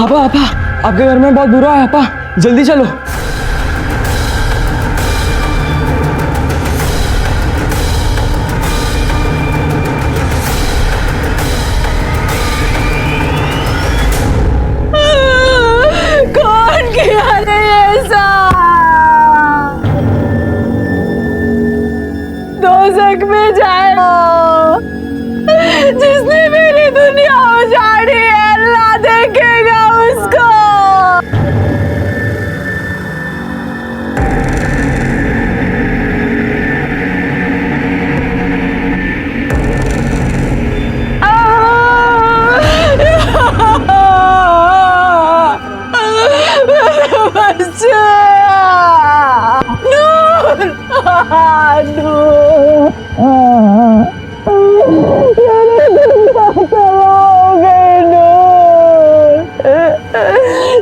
आपा आपा, आपके घर में बहुत बुरा है आपा, जल्दी चलो। कौन किया रे ऐसा? दोज़ख में जाए जिसने मेरी दुनिया उजाड़ी है, अल्लाह देखेगा उसको।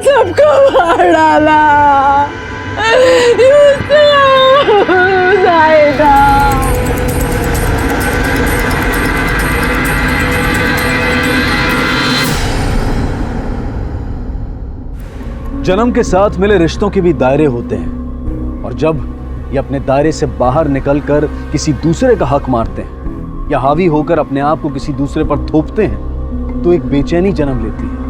सबको मार डाला जाएगा। जन्म के साथ मिले रिश्तों के भी दायरे होते हैं, और जब ये अपने दायरे से बाहर निकलकर किसी दूसरे का हक मारते हैं या हावी होकर अपने आप को किसी दूसरे पर थोपते हैं, तो एक बेचैनी जन्म लेती है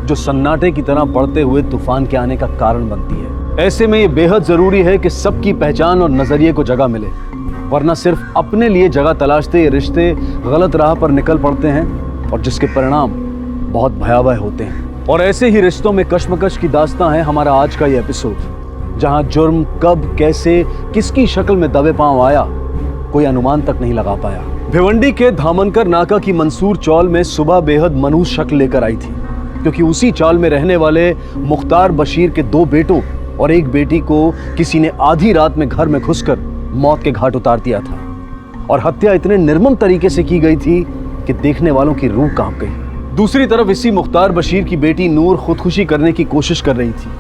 जो सन्नाटे की तरह बढ़ते हुए तूफान के आने का कारण बनती है। ऐसे में ये बेहद जरूरी है कि सबकी पहचान और नजरिए को जगह मिले, वरना सिर्फ अपने लिए जगह तलाशते ये रिश्ते गलत राह पर निकल पड़ते हैं और जिसके परिणाम बहुत भयावह होते हैं। और ऐसे ही रिश्तों में कश्मकश की दास्तां है हमारा आज का ये एपिसोड, जहां जुर्म कब कैसे किसकी शक्ल में दबे पांव आया कोई अनुमान तक नहीं लगा पाया। भिवंडी के धामनकर नाका की मंसूर चौल में सुबह बेहद मनहूस शक्ल लेकर आई थी, क्योंकि उसी चाल में रहने वाले मुख्तार बशीर के 2 बेटों और एक बेटी को किसी ने आधी रात में घर में घुसकर मौत के घाट उतार दिया था। और हत्या इतने निर्मम तरीके से की गई थी कि देखने वालों की रूह कांप गई। दूसरी तरफ इसी मुख्तार बशीर की बेटी नूर खुदकुशी करने की कोशिश कर रही थी।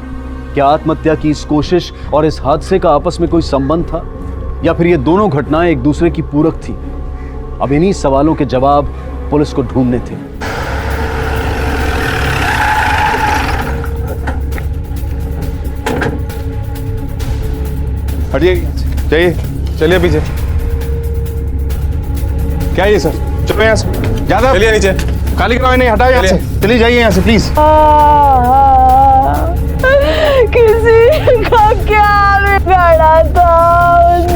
क्या आत्महत्या की इस कोशिश और इस हादसे का आपस में कोई संबंध था, या फिर ये दोनों घटनाएं एक दूसरे की पूरक थी? अब इन्हीं सवालों के जवाब पुलिस को ढूंढने थे। हटिए, जाइए, चलिए पीछे। क्या है ये सर? चलो यहाँ से, ज्यादा चलिए नीचे। खाली कराओ नहीं, हटाओ यहाँ से। चलिए जाइए यहाँ से प्लीज। किसी का क्या बिगाड़ा था उन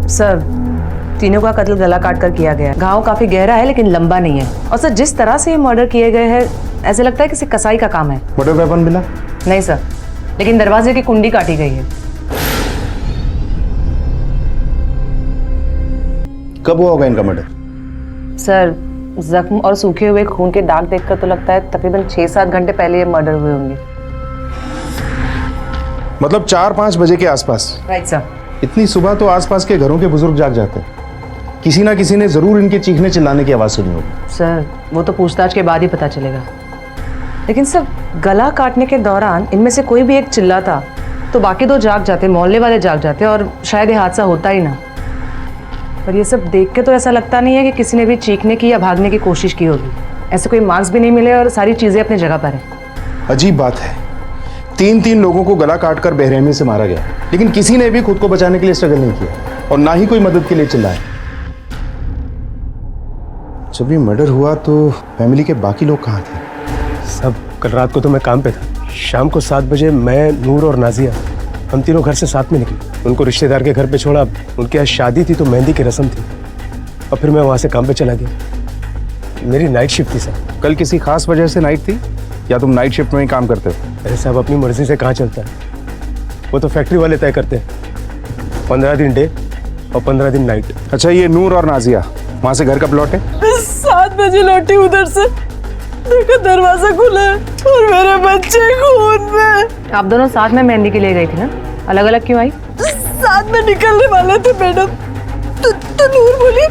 सर, तीनों का कत्ल गला काट कर किया गया है। घाव काफी गहरा है लेकिन लंबा नहीं है। और सर, जिस तरह से ये मर्डर किए गए हैं, ऐसे लगता है किसी कसाई का काम है। मर्डर वेपन मिला? नहीं सर, लेकिन दरवाजे की कुंडी काटी गई है। कब हुआ होगा इनका मर्डर? सर, जख्म और सूखे हुए खून के दाग देखकर तो लगता है तकरीबन 6-7 घंटे पहले ये मर्डर हुए होंगे। मतलब 4-5 बजे के आसपास? Right sir. इतनी सुबह तो आसपास के घरों के बुजुर्ग जाग जाते हैं। किसी ना किसी ने जरूर इनके चीखने चिल्लाने की आवाज सुनी होगी। सर, वो तो पूछताछ के बाद ही पता चलेगा। लेकिन सर, गला काटने के दौरान इनमें से कोई भी एक चिल्लाता तो बाकी 2 जाग जाते, मोहल्ले वाले जाग जाते और शायद ये हादसा होता ही ना। पर ये सब देख के तो ऐसा लगता नहीं है कि किसी ने भी चीखने की या भागने की कोशिश की होगी। ऐसे कोई मार्क्स भी नहीं मिले और सारी चीजें अपनी जगह पर हैं। अजीब बात है, 3 लोगों को गला काटकर बेरहमी से मारा गया, लेकिन किसी ने भी खुद को बचाने के लिए स्ट्रगल नहीं किया और ना ही कोई मदद के लिए चिल्लाया। जब ये मर्डर हुआ तो फैमिली के बाकी लोग कहाँ थे? सब कल रात को तो मैं काम पे था। शाम को 7 बजे मैं, नूर और नाजिया, हम तीनों घर से साथ में निकले। उनको रिश्तेदार के घर पे छोड़ा। उनके यहाँ शादी थी तो मेहंदी की रस्म थी, और फिर मैं वहाँ से काम पे चला गया। मेरी नाइट शिफ्ट थी सर। कल किसी खास वजह से नाइट थी या तुम नाइट शिफ्ट में ही काम करते हो? अरे साहब, अपनी मर्जी से कहाँ चलता है, वो तो फैक्ट्री वाले तय करते हैं। 15 दिन डे और 15 दिन नाइट। अच्छा, ये नूर और नाजिया वहाँ से घर कब लौटे? 7 बजे लौटी उधर से, देखा दरवाजा खुला है और मेरे बच्चे खून में। आप दोनों साथ में मेहंदी के लिए गई थी ना? अलग अलग क्यों आई? साथ में निकलने वाले थे मैडम, तो नूर बोली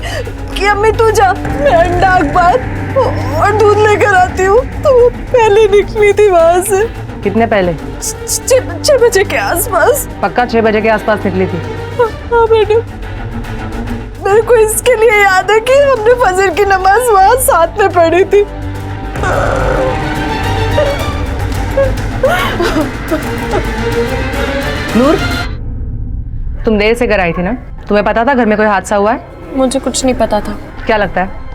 कि अम्मी तू जा, मैं अंडा अखबार और दूध लेकर आती हूँ तो वो पहले निकली थी वहां से। कितने पहले? 6 बजे के आसपास। पक्का 6 बजे के आसपास निकली थी? हाँ मैडम, मेरे को इसके लिए याद है कि हमने फजर की नमाज वहां साथ में पढ़ी थी। नूर, तुम देर से घर आई थी ना? तुम्हें पता था घर में कोई हादसा हुआ है? मुझे कुछ नहीं पता था। क्या लगता है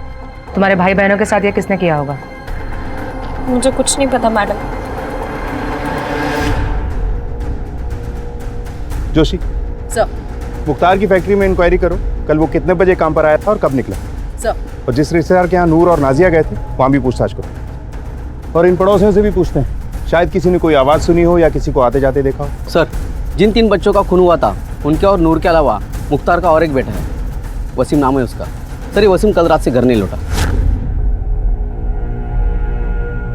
तुम्हारे भाई बहनों के साथ ये किसने किया होगा? मुझे कुछ नहीं पता मैडम। जोशी, सर। मुख्तार की फैक्ट्री में इंक्वायरी करो, कल वो कितने बजे काम पर आया था और कब निकला। सर। और जिस रिश्तेदार के यहाँ नूर और नाजिया गए थे वहाँ भी पूछताछ करो, और इन पड़ोसियों से भी पूछते हैं, शायद किसी ने कोई आवाज़ सुनी हो या किसी को आते जाते देखा हो। सर, जिन 3 बच्चों का खून हुआ था उनके और नूर के अलावा मुख्तार का और एक बेटा है, वसीम नाम है उसका। सर, ये वसीम कल रात से घर नहीं लौटा।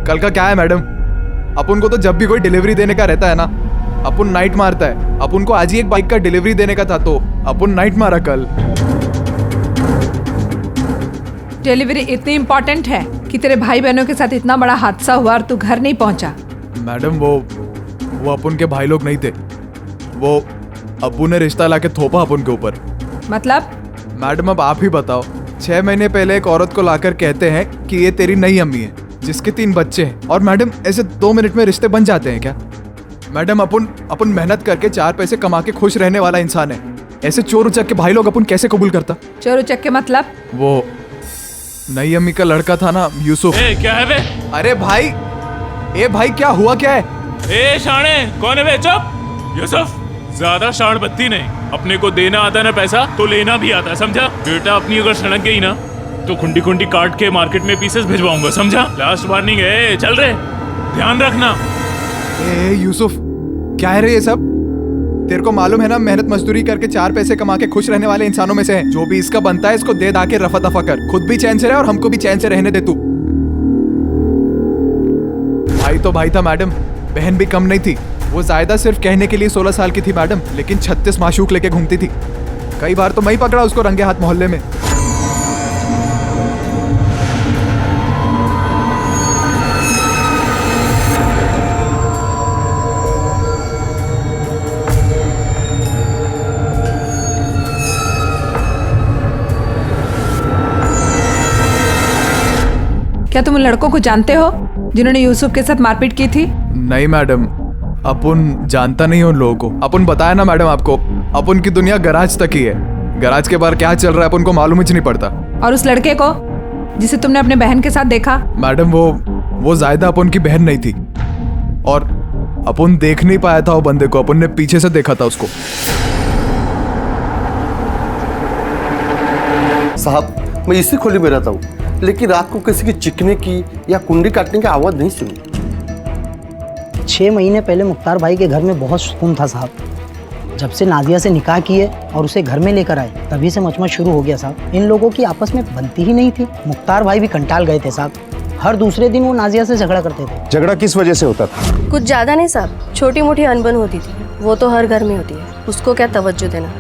कल का क्या है मैडम, अपन को तो जब भी कोई डिलीवरी देने का रहता है ना, अपन नाइट मारता है। अपन को आज ही एक बाइक का डिलीवरी देने का था तो अपन नाइट मारा कल। डिलीवरी इतनी इम्पोर्टेंट है कि तेरे भाई बहनों के साथ इतना बड़ा हादसा हुआ और तू घर नहीं पहुंचा? मैडम वो अपन के भाई लोग नहीं थे, वो अब्बू ने रिश्ता लाके थोपा अपन के ऊपर। मतलब? मैडम अब आप ही बताओ, 6 महीने पहले एक औरत को लाकर कहते हैं कि ये तेरी नई अम्मी है जिसके 3 बच्चे हैं, और मैडम ऐसे 2 मिनट में रिश्ते बन जाते हैं क्या? मैडम अपन मेहनत करके 4 पैसे कमा के खुश रहने वाला इंसान है, ऐसे चोर उचक के भाई लोग अपन कैसे कबूल करता? चोर उचक के मतलब? वो नई अम्मी का लड़का था ना, यूसुफ। क्या है बे? अरे भाई, ए भाई क्या हुआ क्या है? ए शाणे, कौन है बे? चुप। यूसुफ, ज्यादा शाण बत्ती नहीं। अपने को देना आता है ना पैसा तो लेना भी आता है, समझा? बेटा अपनी अगर सड़क गई ना तो खुंडी खुंडी काट के मार्केट में पीसेस भिजवाऊंगा, समझा? लास्ट वार्निंग है, चल रहे, ध्यान रखना। ए यूसुफ, क्या है रे ये सब? तेरे को मालूम है ना, मेहनत मजदूरी करके 4 पैसे कमा के खुश रहने वाले इंसानों में से है। जो भी इसका बनता है इसको दे दा के रफा दफा कर, खुद भी चैन से रहे और हमको भी चैन से रहने दे तू। भाई तो भाई था मैडम, बहन भी कम नहीं थी। वो जायदा सिर्फ कहने के लिए 16 साल की थी मैडम, लेकिन 36 माशूक लेके घूमती थी। कई बार तो मैं ही पकड़ा उसको रंगे हाथ मोहल्ले में। क्या तुम उन लड़कों को जानते हो जिन्होंने यूसुफ के साथ मारपीट की थी? नहीं मैडम, अपन जानता नहीं उन लोगों को। अपन बताया ना मैडम आपको, अपन की दुनिया गराज तक ही है। गराज के बाहर क्या चल रहा है अपन को मालूम ही नहीं पड़ता। और उस लड़के को जिसे तुमने अपने बहन के साथ देखा? मैडम वो जायदा अपन की बहन नहीं थी, और अपन देख नहीं पाया था वो बंदे को, अपन ने पीछे से देखा था उसको। साहब, मैं इसी खोली में रहता हूँ, लेकिन रात को किसी की चिकने की या कुंडी काटने की आवाज नहीं सुनी। 6 महीने पहले मुख्तार भाई के घर में बहुत सुकून था साहब। जब से नादिया से निकाह किए और उसे घर में लेकर आए, तभी से मचमच शुरू हो गया साहब। इन लोगों की आपस में बनती ही नहीं थी। मुख्तार भाई भी कंटाल गए थे साहब। हर दूसरे दिन वो नाजिया से झगड़ा करते थे। झगड़ा किस वजह से होता था? कुछ ज्यादा नहीं साहब, छोटी मोटी अनबन होती थी, वो तो हर घर में होती है, उसको क्या तवज्जो देना।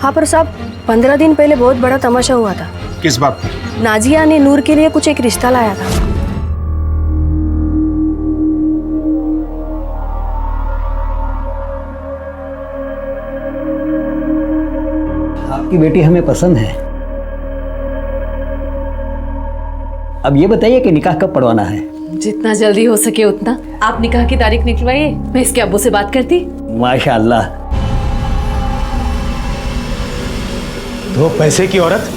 हाँ पर साहब, 15 दिन पहले बहुत बड़ा तमाशा हुआ था। किस बात पर? नाजिया ने नूर के लिए कुछ एक रिश्ता लाया था। आपकी बेटी हमें पसंद है। अब ये बताइए कि निकाह कब पढ़वाना है? जितना जल्दी हो सके उतना। आप निकाह की तारीख निकलवाइए, मैं इसके अब्बू से बात करती। माशाअल्लाह। तो पैसे की औरत,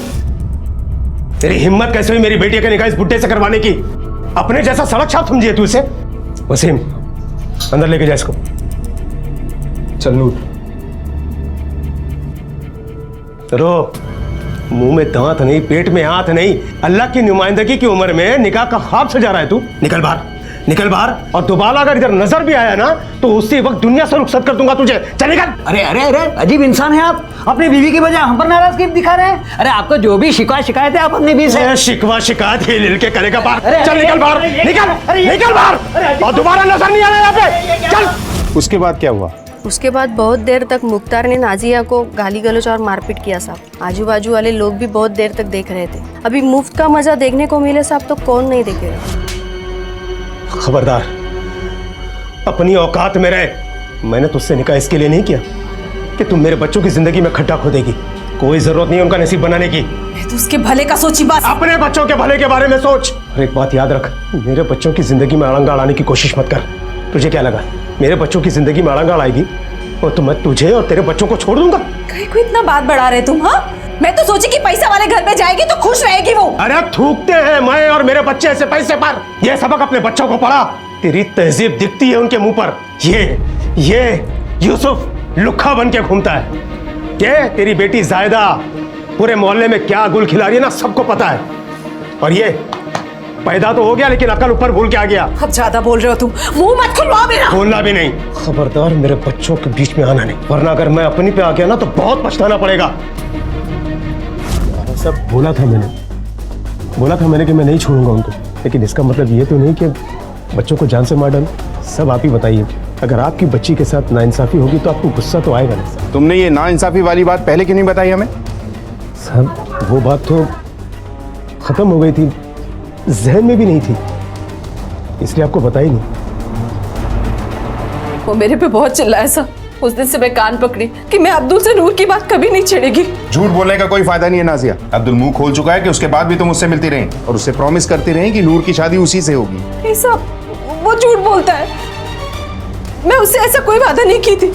तेरी हिम्मत कैसे हुई मेरी बेटी का निकाह इस बुड्ढे से करवाने की? अपने जैसा सड़क छाप समझिए तू इसे। वसीम, अंदर लेके जा इसको। चल नूर। रो, मुंह में दांत नहीं, पेट में हाथ नहीं। अल्लाह की नुमाइंदगी की उम्र में निकाह का ख्वाब सजा रहा है तू। निकल बाहर, निकल बाहर। और दोबारा अगर इधर नजर भी आया ना तो उसी वक्त दुनिया से रुखसत कर दूंगा तुझे। चल निकल। अरे अरे अरे, अजीब इंसान है आप। अपनी बीवी की बजाय हम पर नाराजगी दिखा रहे हैं। अरे आपको जो भी शिकायत है आप अपनी बीवी से। शिकवा शिकायत हिल हिल के करेगा बाहर। चल निकल बाहर, निकल निकल बाहर, और दोबारा नजर नहीं आना यहाँ पे। चल। उसके बाद क्या हुआ? उसके बाद बहुत देर तक मुख्तार ने नाजिया को गाली गलौज और मारपीट किया साहब। आजू बाजू वाले लोग भी बहुत देर तक देख रहे थे। अभी मुफ्त का मजा देखने को मिले साहब तो कौन नहीं देखेगा। खबरदार, अपनी औकात में रहे। मैंने तुझसे निकाह इसके लिए नहीं किया कि तुम मेरे बच्चों की जिंदगी में खड्डा खोदेगी। कोई जरूरत नहीं उनका नसीब बनाने की। तो उसके भले का सोची बात। अपने बच्चों के भले के बारे में सोच। और एक बात याद रख, मेरे बच्चों की जिंदगी में अड़ंगा अड़ाने की कोशिश मत कर। तुझे क्या लगा मेरे बच्चों की जिंदगी में अड़ंगा अड़ाएगी और तो मैं तुझे और तेरे बच्चों को छोड़ दूंगा? कहीं को इतना बात बढ़ा रहे तुम? हाँ, मैं तो सोची कि पैसा वाले घर में जाएगी तो खुश रहेगी वो। अरे थूकते हैं मैं और मेरे बच्चे ऐसे पैसे पर। ये सबक अपने बच्चों को पढ़ा। तेरी तहजीब दिखती है उनके मुंह पर। ये यूसुफ लुक्खा बन के घूमता है। क्या तेरी बेटी जायदा पूरे मोहल्ले में क्या गुल खिला रही है ना, सबको पता है। और ये पैदा तो हो गया लेकिन अकल ऊपर भूल के आ गया। अब ज्यादा बोल रहे हो तुम, मुंह मत खुलवाओ मेरा। बोलना भी नहीं। खबरदार मेरे बच्चों के बीच में आना नहीं, वरना अगर मैं अपनी पे आ गया ना तो बहुत पछताना पड़ेगा। सब बोला था मैंने कि मैं नहीं छोड़ूंगा उनको, लेकिन इसका मतलब ये तो नहीं कि बच्चों को जान से मार डालूं। सब आप ही बताइए, अगर आपकी बच्ची के साथ नाइंसाफी होगी तो आपको गुस्सा तो आएगा ना। तुमने ये नाइंसाफी वाली बात पहले क्यों नहीं बताई हमें? साहब वो बात तो खत्म हो गई थी, जहन में भी नहीं थी, इसलिए आपको बता ही नहीं। वो मेरे पे बहुत चिल्लाया सा। उस दिन से मैं कान पकड़ी कि मैं अब्दुल से नूर की बात कभी नहीं छेड़ेगी। झूठ बोलने का कोई फायदा नहीं है नाजिया। अब्दुल मुंह खोल चुका है कि उसके बाद भी तुम उससे मिलती रही और उससे प्रॉमिस करती रही कि नूर की शादी उसी से होगी। नहीं साहब, वो झूठ बोलता है। मैं उससे ऐसा कोई वादा नहीं की थी।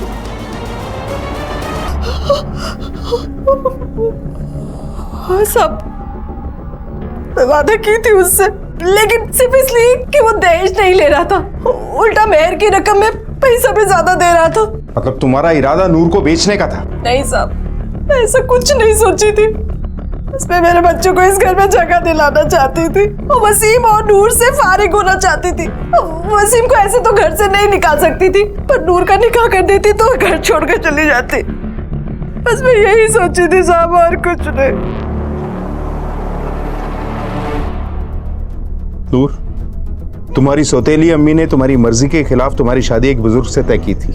हाँ साहब, मैं वादा की थी उससे, लेकिन सिर्फ इसलिए कि वो दहेज नहीं ले रहा था, उल्टा मेहर की रकम में पैसा भी ज्यादा दे रहा था। मतलब तुम्हारा इरादा नूर को बेचने का था? नहीं साहब, मैं ऐसा कुछ नहीं सोची थी। बस मैं मेरे बच्चों को इस घर में जगह दिलाना चाहती थी और वसीम और नूर से फारिग होना चाहती थी। वसीम को ऐसे तो घर से नहीं निकाल सकती थी, पर नूर का निकाह कर देती तो घर छोड़कर चली जाती। बस मैं यही सोची थी साहब, और कुछ नहीं। नूर, तुम्हारी सौतेली अम्मी ने तुम्हारी मर्जी के खिलाफ तुम्हारी शादी एक बुजुर्ग से तय की थी,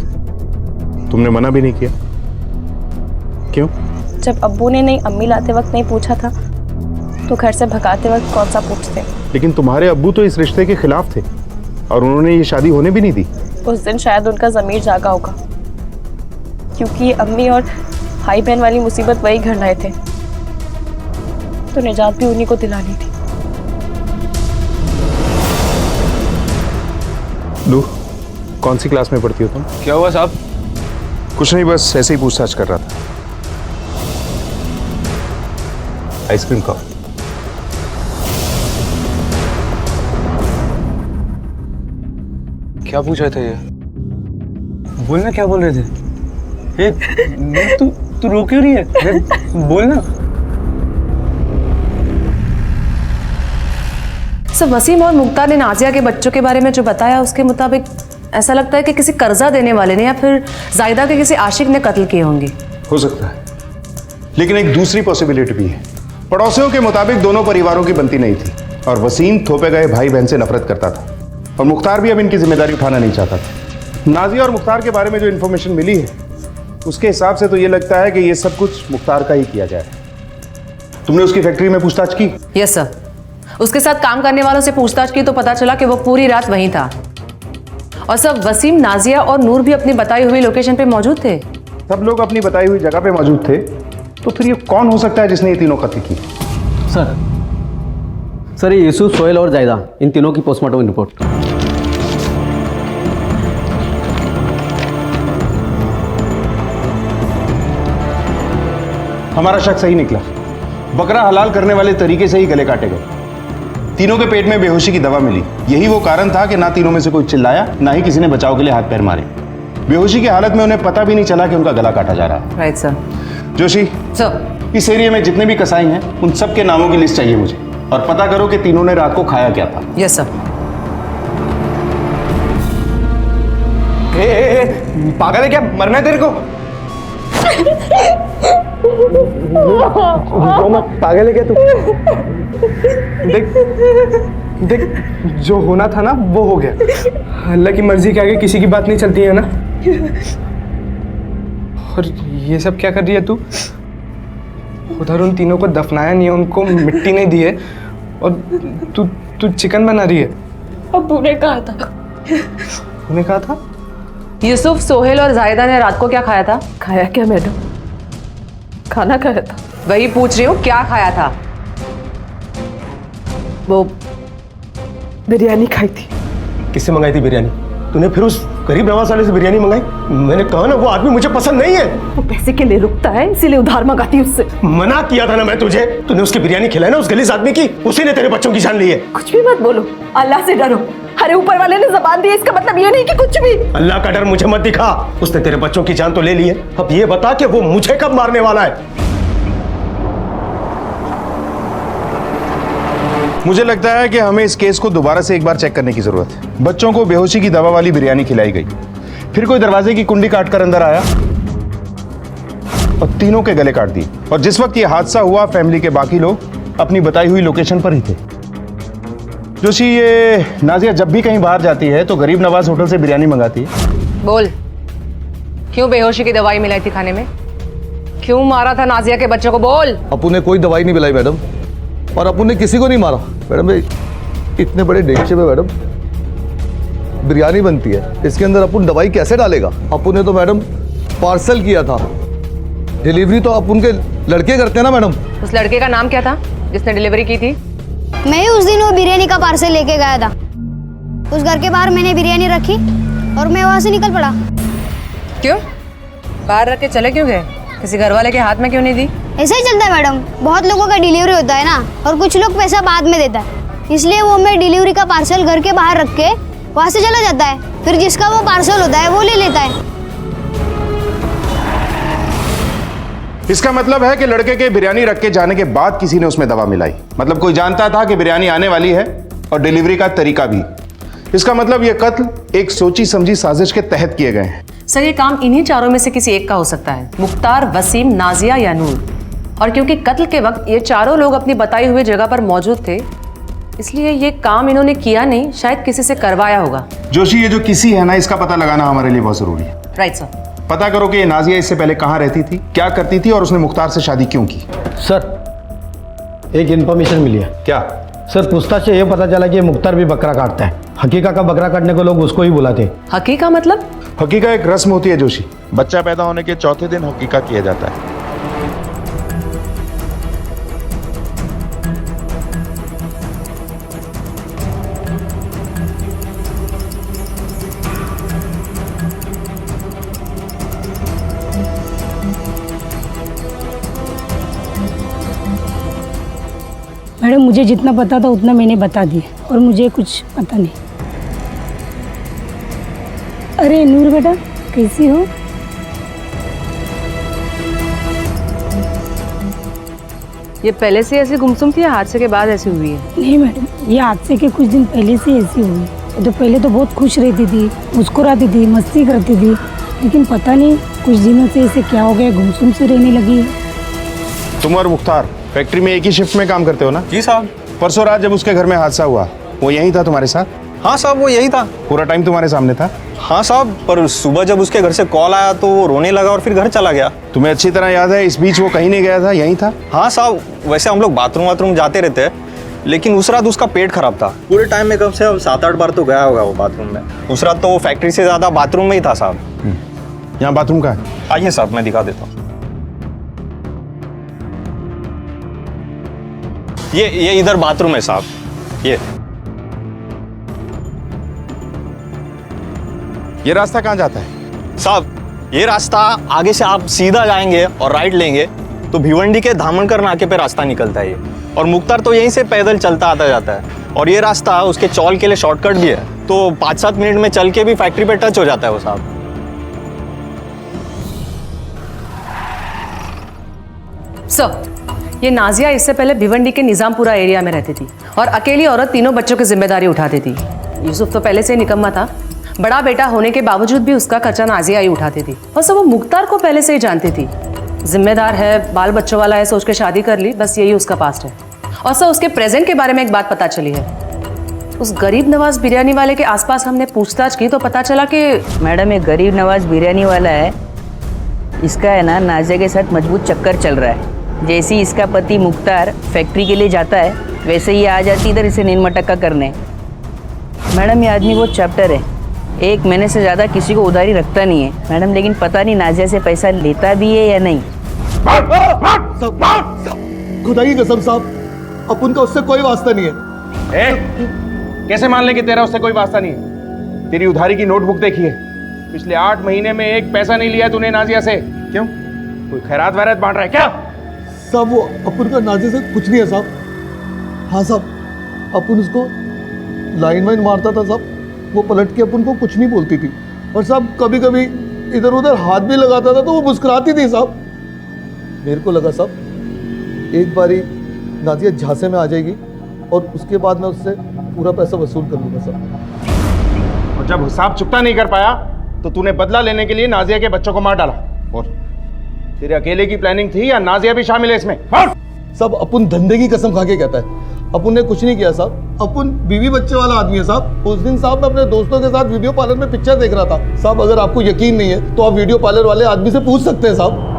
तुमने मना भी नहीं किया, क्यों? जब अब्बू ने नहीं अम्मी लाते वक्त नहीं पूछा था तो घर से भगाते वक्त कौन सा पूछते। लेकिन तुम्हारे अब्बू तो इस रिश्ते के खिलाफ थे और उन्होंने ये शादी होने भी नहीं दी। उस दिन शायद उनका ज़मीर जागा होगा, क्योंकि ये अम्मी और भाई बहन वाली मुसीबत वही घर लाए थे, तो निजात भी उन्हीं को दिलानी थी। नूर, कौन सी क्लास में पढ़ती हो तुम? क्या हुआ साहब? कुछ नहीं, बस ऐसे ही पूछताछ कर रहा था। आइसक्रीम खाओ। क्या पूछ रहे थे ये? बोलना, क्या बोल रहे थे? तू रो क्यों रही है? बोलना। सर, वसीम और मुख्तार ने नाजिया के बच्चों के बारे में जो बताया उसके मुताबिक ऐसा लगता है कि किसी कर्जा देने वाले ने या फिर जायदा के किसी आशिक ने कत्ल किए होंगे। हो सकता है, लेकिन एक दूसरी पॉसिबिलिटी भी है। पड़ोसियों के मुताबिक दोनों परिवारों की बनती नहीं थी और वसीम थोपे गए भाई बहन से नफरत करता था और मुख्तार भी अब इनकी जिम्मेदारी उठाना नहीं चाहता था। नाजिया और मुख्तार के बारे में जो इन्फॉर्मेशन मिली है उसके हिसाब से तो ये लगता है कि ये सब कुछ मुख्तार का ही किया जाए। तुमने उसकी फैक्ट्री में पूछताछ की? यस सर, उसके साथ काम करने वालों से पूछताछ की तो पता चला कि वो पूरी रात वहीं था। और सब वसीम, नाजिया और नूर भी अपनी बताई हुई लोकेशन पे मौजूद थे। सब लोग अपनी बताई हुई जगह पे मौजूद थे, तो फिर ये कौन हो सकता है जिसने ये तीनों कत्ल की? सर ये यूसुफ, सोहेल और जायदा, इन तीनों की पोस्टमार्टम रिपोर्ट। हमारा शक सही निकला। बकरा हलाल करने वाले तरीके से ही गले काटे गए। तीनों के पेट में बेहोशी की दवा मिली। यही वो कारण था कि ना तीनों में से कोई चिल्लाया, ना ही किसी ने बचाव के लिए हाथ पैर मारे। बेहोशी की हालत में उन्हें पता भी नहीं चला कि उनका गला काटा जा रहा है। Right sir. जोशी सर, इस एरिया में जितने भी कसाई हैं उन सब के नामों की लिस्ट चाहिए मुझे, और पता करो कि तीनों ने रात को खाया क्या था। Yes sir. पागल है क्या? मरना है तेरे को? पागल है क्या तू? देख, जो होना था ना वो हो गया। अल्लाह की मर्जी के आगे किसी की बात नहीं चलती है ना। और ये सब क्या कर रही है तू? उधर उन तीनों को दफनाया नहीं है, उनको मिट्टी नहीं दी है, और तू तू चिकन बना रही है। अब्बू ने कहा था। उन्होंने कहा था? यूसुफ, सोहेल और जायदा ने रात को क्या खाया था? खाया क्या मैडम? खाना खाया था। वही पूछ रही हूँ, क्या खाया था? वो बिरयानी खाई थी। किससे मंगाई थी बिरयानी? तूने फिर उस गरीब नवाज वाले से बिरयानी मंगाई? मैंने कहा ना वो आदमी मुझे पसंद नहीं है। वो पैसे के लिए रुकता है, इसीलिए उधार मंगाती उससे। मना किया था ना मैं तुझे। तूने उसकी बिरयानी खिलाई ना उस गलीज आदमी की, उसी ने तेरे बच्चों की जान ली है। कुछ भी मत बोलो, अल्लाह से डरो। अरे ऊपर वाले ने जबान दी, इसका मतलब ये नहीं कि कुछ भी। अल्लाह का डर मुझे मत दिखा। उसने तेरे बच्चों की जान तो ले ली है, अब ये बता कि वो मुझे कब मारने वाला है? मुझे लगता है कि हमें इस केस को दोबारा से एक बार चेक करने की जरूरत है। बच्चों को बेहोशी की दवा वाली बिरयानी खिलाई गई, फिर कोई दरवाजे की कुंडी काटकर अंदर आया और तीनों के गले काट दिए। और जिस वक्त ये हादसा हुआ, फैमिली के बाकी लोग अपनी बताई हुई लोकेशन पर ही थे। जोशी, ये नाजिया जब भी कहीं बाहर जाती है तो गरीब नवाज होटल से बिरयानी मंगाती है। बोल, क्यों बेहोशी की दवाई मिलाई थी खाने में? क्यों मारा था नाजिया के बच्चों को? बोल। अपू ने कोई दवाई नहीं मिलाई मैडम, और अपू ने किसी को नहीं मारा मैडम। इतने बड़े डेगचे में मैडम बिरयानी बनती है, इसके अंदर अपन दवाई कैसे डालेगा? अपू ने तो मैडम पार्सल किया था, डिलीवरी तो अपन के लड़के करते हैं ना मैडम। उस लड़के का नाम क्या था जिसने डिलीवरी की थी? मैं ही उस दिन वो बिरयानी का पार्सल लेके गया था। उस घर के बाहर मैंने बिरयानी रखी और मैं वहां से निकल पड़ा। क्यों? बाहर रख के चले क्यों गए? किसी घर वाले के हाथ में क्यों नहीं दी? ऐसा ही चलता है मैडम, बहुत लोगों का डिलीवरी होता है ना, और कुछ लोग पैसा बाद में देता है, इसलिए वो मैं डिलीवरी का पार्सल घर के बाहर रख के वहां से चला जाता है। फिर जिसका वो पार्सल होता है वो ले लेता है। इसका मतलब है कि लड़के के बिरयानी रख के जाने के बाद किसी ने उसमें दवा मिलाई। मतलब कोई जानता था कि बिरयानी आने वाली है और डिलीवरी का तरीका भी। इसका मतलब ये कत्ल एक सोची समझी साजिश के तहत किए गए हैं। सर, ये काम इन्हीं चारों में से किसी एक का हो सकता है, मुख्तार, वसीम, नाजिया या नूर। और क्योंकि कत्ल के वक्त ये चारों लोग अपनी बताई हुई जगह पर मौजूद थे, इसलिए ये काम इन्होंने किया नहीं, शायद किसी से करवाया होगा। जोशी, ये जो किसी है ना, इसका पता लगाना हमारे लिए बहुत जरूरी है। Right sir. पता करो कि ये नाजिया इससे पहले कहाँ रहती थी, क्या करती थी और उसने मुख्तार से शादी क्यों की। सर, एक इन्फॉर्मेशन मिली है। क्या? सर, पूछताछ से ये पता चला कि मुख्तार भी बकरा काटता है। हकीका का बकरा काटने को लोग उसको ही बुलाते। हकीका मतलब? हकीका एक रस्म होती है जोशी, बच्चा पैदा होने के चौथे दिन हकीका किया जाता है। मैडम, मुझे जितना पता था उतना मैंने बता दिया और मुझे कुछ पता नहीं। अरे नूर बेटा, कैसी हो? ये पहले से ऐसी गुमसुम थी या हादसे के बाद ऐसी हुई है? नहीं मैडम, ये हादसे के कुछ दिन पहले से ऐसी हुई। तो पहले तो बहुत खुश रहती थी, मुस्कुराती थी, मस्ती करती थी, लेकिन पता नहीं कुछ दिनों से इसे क्या हो गया, गुमसुम से रहने लगी है। तुम और मुख्तार फैक्ट्री में एक ही शिफ्ट में काम करते हो ना? जी साहब। परसों रात जब उसके घर में हादसा हुआ, वो यहीं था तुम्हारे साथ? हाँ साहब, वो यही था। पूरा टाइम तुम्हारे सामने था? हाँ साहब, पर सुबह जब उसके घर से कॉल आया तो वो रोने लगा और फिर घर चला गया। तुम्हें अच्छी तरह याद है इस बीच वो कहीं नहीं गया था, यहीं था? हाँ साहब, वैसे हम लोग बाथरूम जाते रहते हैं, लेकिन उस रात उसका पेट खराब था। पूरे टाइम में कम से कम 7-8 बार तो गया होगा वो बाथरूम में। उस रात तो वो फैक्ट्री से ज्यादा बाथरूम में ही था साहब। यहाँ बाथरूम का है? आइए साहब, मैं दिखा देता हूँ। ये इधर बाथरूम है साहब। ये रास्ता कहाँ जाता है? साहब, ये रास्ता आगे से आप सीधा जाएंगे और राइट लेंगे तो भिवंडी के धामनकर नाके पे रास्ता निकलता है ये। और मुख्तार तो यहीं से पैदल चलता आता जाता है। और ये रास्ता उसके चौल के लिए शॉर्टकट भी है, तो 5-7 मिनट में चल के भी फैक्ट्री पे टच हो जाता है वो साहब। सर, ये नाजिया इससे पहले भिवंडी के निजामपुरा एरिया में रहती थी और अकेली औरत तीनों बच्चों की जिम्मेदारी उठाती थी। यूसुफ तो पहले से निकम्मा था, बड़ा बेटा होने के बावजूद भी उसका खर्चा नाजिया ही उठाती थी। और सब वो मुख्तार को पहले से ही जानती थी, जिम्मेदार है, बाल बच्चों वाला है, सोच के शादी कर ली, बस यही उसका पास्ट है। और सर, उसके प्रेजेंट के बारे में एक बात पता चली है। उस गरीब नवाज बिरयानी वाले के आसपास हमने पूछताछ की तो पता चला कि मैडम, एक गरीब नवाज बिरयानी वाला है, इसका है ना नाजिया के साथ मजबूत चक्कर चल रहा है। जैसे ही इसका पति मुख्तार फैक्ट्री के लिए जाता है वैसे ही आ जाती इधर इसे नील मटक्का करने। मैडम ये आदमी बहुत चैप्टर है, 1 महीने से ज़्यादा किसी को उधारी रखता नहीं है मैडम, लेकिन पता नहीं नाजिया से पैसा लेता भी है या नहीं। खुदा की कसम साहब, अपन का उससे कोई वास्ता नहीं है। कैसे मान ले कि तेरा उससे कोई वास्ता नहीं है? तेरी उधारी की नोटबुक देखी है, पिछले 8 महीने में 1 पैसा नहीं लिया तूने नाजिया से। क्यों? कोई खैरात वैरात बांट रहा है क्या? साहब वो अपन का नाजिया से कुछ नहीं है साहब। हाँ साहब, अपन उसको लाइन वाइन मारता था साहब, वो पलट के अपन को कुछ नहीं बोलती थी, और साहब कभी कभी इधर उधर हाथ भी लगाता था तो वो मुस्कुराती थी साहब। मेरे को लगा साहब एक बारी नाजिया झांसे में आ जाएगी और उसके बाद मैं उससे पूरा पैसा वसूल कर लूंगा साहब। और जब हिसाब चुकता नहीं कर पाया तो तूने बदला लेने के लिए नाजिया के बच्चों को मार डाला। और तेरे अकेले की प्लानिंग थी या नाजिया भी शामिल है इसमें? साहब अपन धंधे की कसम खा के कहता है, अपन ने कुछ नहीं किया साहब, अपन बीवी बच्चे वाला आदमी है साहब। उस दिन साहब मैं अपने दोस्तों के साथ वीडियो पार्लर में पिक्चर देख रहा था साहब। अगर आपको यकीन नहीं है तो आप वीडियो पार्लर वाले आदमी से पूछ सकते हैं साहब।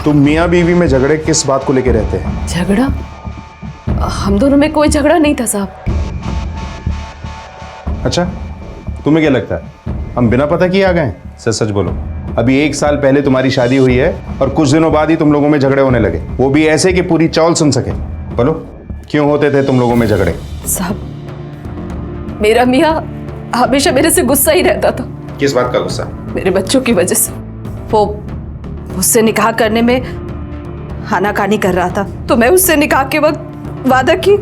तुम मियाँ बीवी में झगड़े किस बात को लेकर रहते हैं? झगड़ा? हम दोनों में कोई झगड़ा नहीं था साहब। अच्छा, तुम्हें क्या लगता है हम बिना पता किए आ गए? सच सच बोलो, अभी 1 साल पहले तुम्हारी शादी हुई है और कुछ दिनों बाद ही तुम लोगों में झगड़े होने लगे, वो भी ऐसे कि पूरी चौल सुन सके। बोलो क्यों होते थे तुम लोगों में झगड़े? साहब मेरा मियाँ हमेशा मेरे से गुस्सा ही रहता था। किस बात का गुस्सा? मेरे बच्चों की वजह से। वो उससे निकाह करने में आनाकानी कर रहा था, तो मैं उससे निकाह के वक्त वादा की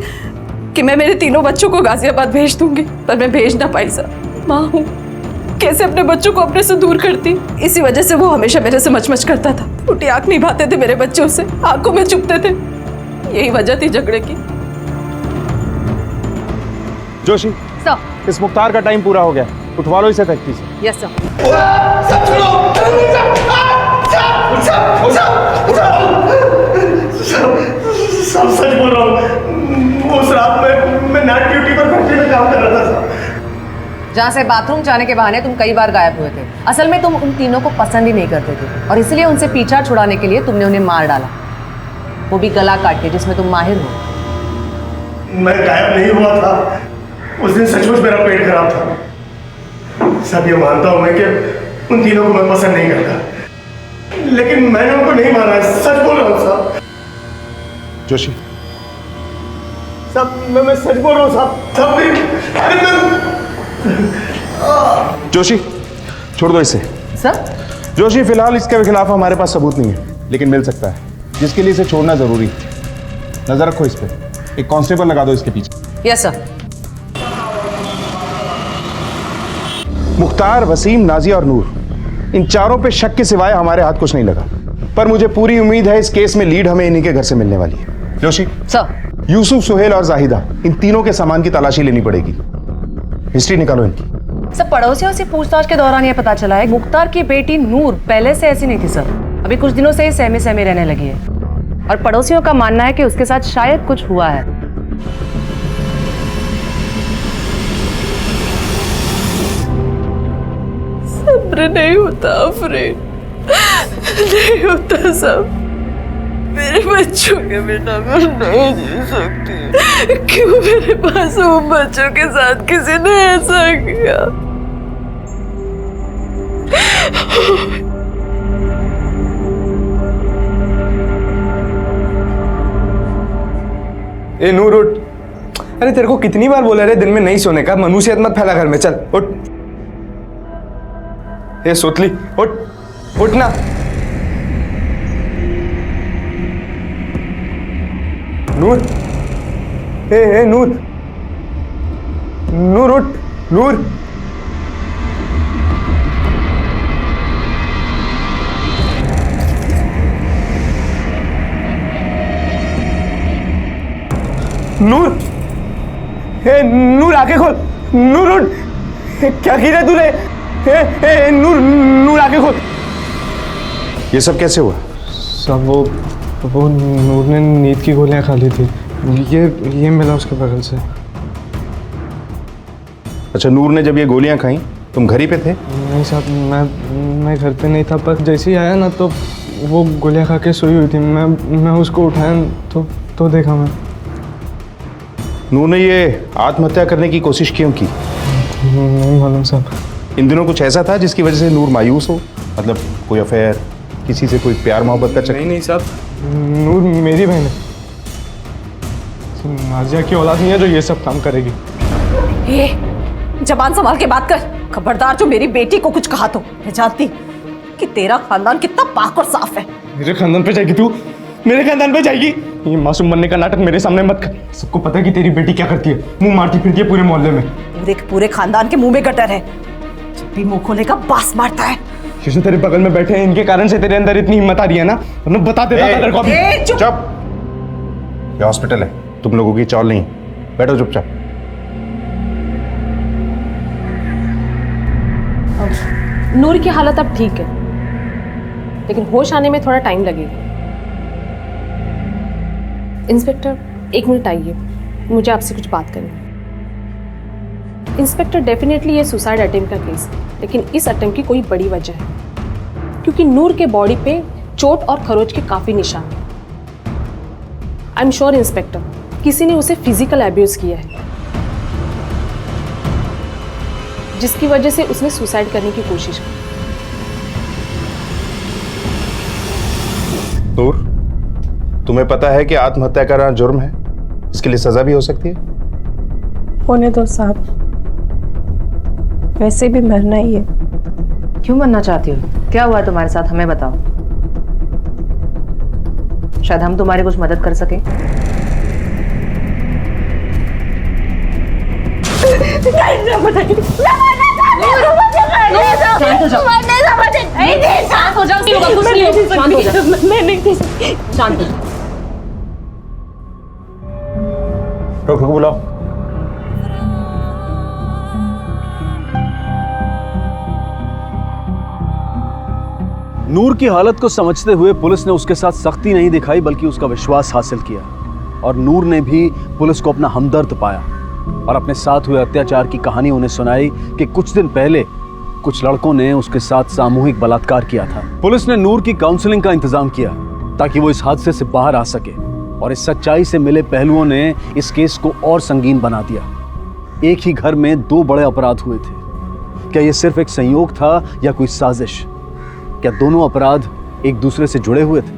कि मैं मेरे 3 बच्चों को गाजियाबाद भेज दूंगी, पर मैं भेज ना पाई साहब। माँ हूँ, कैसे अपने बच्चों को अपने से दूर करती। इसी वजह से वो हमेशा मेरे से मचमच करता था, फूटी आंख निभाते थे मेरे बच्चों से, आंखों में चुपते थे। यही वजह थी झगड़े की। जोशी सर, इस मुख्तार का टाइम पूरा हो गया, उठवा लो इसे फैक्ट्री से। Yes sir. सब सच बोल रहा हूँ, उस रात में मैं नाइट ड्यूटी पर फैक्ट्री में काम कर रहा था। जहाँ से बाथरूम जाने के बहाने तुम कई बार गायब हुए थे। असल में तुम उन तीनों को पसंद ही नहीं करते थे और इसलिए उनसे पीछा छुड़ाने के लिए तुमने उन्हें मार डाला, वो भी गला काट के, जिसमें तुम माहिर हो। मैं गायब नहीं हुआ था, उस दिन सचमुच मेरा पेट खराब था। सब ये मानता हूँ मैं कि उन तीनों को मैं पसंद नहीं करता, लेकिन मैंने उनको नहीं मारा, सच बोल रहा हूँ साहब। जोशी सब मैं सच बोल रहा हूँ साहब। सब भी अरे जोशी छोड़ दो इसे। सर? जोशी फिलहाल इसके खिलाफ हमारे पास सबूत नहीं है, लेकिन मिल सकता है, जिसके लिए इसे छोड़ना जरूरी है। नजर रखो इस पे, एक कांस्टेबल लगा दो इसके पीछे। Yes sir. मुख्तार, वसीम, नाजिया और नूर, इन चारों पे शक के सिवाय हमारे हाथ कुछ नहीं लगा, पर मुझे पूरी उम्मीद है इस केस में लीड हमें इन्हीं के घर से मिलने वाली है। जोशी सर। यूसुफ, सुहेल और जाहिदा, इन तीनों के सामान की तलाशी लेनी पड़ेगी। हिस्ट्री निकालो इनकी। सर पड़ोसियों से पूछताछ के दौरान ये पता चला है मुख्तार की बेटी नूर पहले से ऐसी नहीं थी सर, अभी कुछ दिनों से ही सहमे सहमे रहने लगी है और पड़ोसियों का मानना है कि उसके साथ शायद कुछ हुआ है। सब्र नहीं होता अफरीन, नहीं होता सब। मेरे बच्चों के बिना मैं नहीं जी सकती। क्यों मेरे पास उन बच्चों के साथ किसी ने ऐसा किया? ए नूर उठ। अरे तेरे को कितनी बार बोला रे दिन में नहीं सोने का, मनुष्यत मत फैला घर में, चल उठ। ए सोतली उठ, उठ ना। नूर, ए नूर, नूर उठ, नूर। नूर, ए नूर आंखें खोल, नूर उठ। क्या किया तूने? ए नूर, नूर आंखें खोल। ये सब कैसे हुआ? सब वो नूर ने नींद की गोलियां खा ली थी, ये मिला उसके बगल से। अच्छा, नूर ने जब ये गोलियां खाई तुम घर ही पे थे? नहीं साहब, मैं घर पे नहीं था, पर जैसे ही आया ना तो वो गोलियां खा के सोई हुई थी। मैं उसको उठाया तो देखा मैं। नूर ने ये आत्महत्या करने की कोशिश क्यों की? नहीं मालूम साहब। इन दिनों कुछ ऐसा था जिसकी वजह से नूर मायूस हो? मतलब कोई अफेयर, किसी से कोई प्यार मोहब्बत का चक्कर? नहीं साहब, नूर मेरी बहन है। नाजिया की औलाद नहीं है जो ये सब काम करेगी। जबान संभाल के बात कर। खबरदार जो मेरी बेटी को कुछ कहा तो मैं जानती कि तेरा खानदान कितना पाक और साफ है। मेरे खानदान पे जाएगी तू? मेरे खानदान पे जाएगी? ये मासूम बनने का नाटक मेरे सामने मत कर। सबको पता है कि तेरी बेटी क्या करती है, मुंह मारती फिरती है पूरे मोहल्ले में। पूरे खानदान के मुंह में गटर है, जब भी मुंह खोलेगा बास मारता है। ये जो तेरे बगल में बैठे हैं इनके कारण से तेरे अंदर इतनी हिम्मत आ रही है ना, वरना बता देता था तेरे को अभी। चुप! ये हॉस्पिटल है, तुम लोगों की चौल नहीं। बैठो चुपचाप। नूर की हालत अब ठीक है, लेकिन होश आने में थोड़ा टाइम लगेगा। इंस्पेक्टर, 1 मिनट आइए, मुझे आपसे कुछ बात करनी है। इंस्पेक्टर, डेफिनेटली ये सुसाइड अटेम्प्ट का केस है, लेकिन इस अटेम्प्ट की कोई बड़ी वजह है, क्योंकि नूर के बॉडी पे चोट और खरोच के काफी निशान हैं। आई एम श्योर इंस्पेक्टर, किसी ने उसे फिजिकल अब्यूज किया है, जिसकी वजह से उसने सुसाइड करने की कोशिश की। नूर, तुम्हें पता है कि आत्महत्या करना जुर्म है, इसके लिए सजा भी हो सकती है। होने दो साहब, वैसे भी मरना ही है। क्यों मरना चाहती हो? क्या हुआ तुम्हारे साथ, हमें बताओ। शायद हम तुम्हारी कुछ मदद कर सके। डॉक्टर को बुलाओ। नूर की हालत को समझते हुए पुलिस ने उसके साथ सख्ती नहीं दिखाई, बल्कि उसका विश्वास हासिल किया, और नूर ने भी पुलिस को अपना हमदर्द पाया और अपने साथ हुए अत्याचार की कहानी उन्हें सुनाई कि कुछ दिन पहले कुछ लड़कों ने उसके साथ सामूहिक बलात्कार किया था। पुलिस ने नूर की काउंसलिंग का इंतजाम किया ताकि वो इस हादसे से बाहर आ सके, और इस सच्चाई से मिले पहलुओं ने इस केस को और संगीन बना दिया। एक ही घर में 2 बड़े अपराध हुए थे। क्या यह सिर्फ एक संयोग था या कोई साजिश? क्या दोनों अपराध एक दूसरे से जुड़े हुए थे?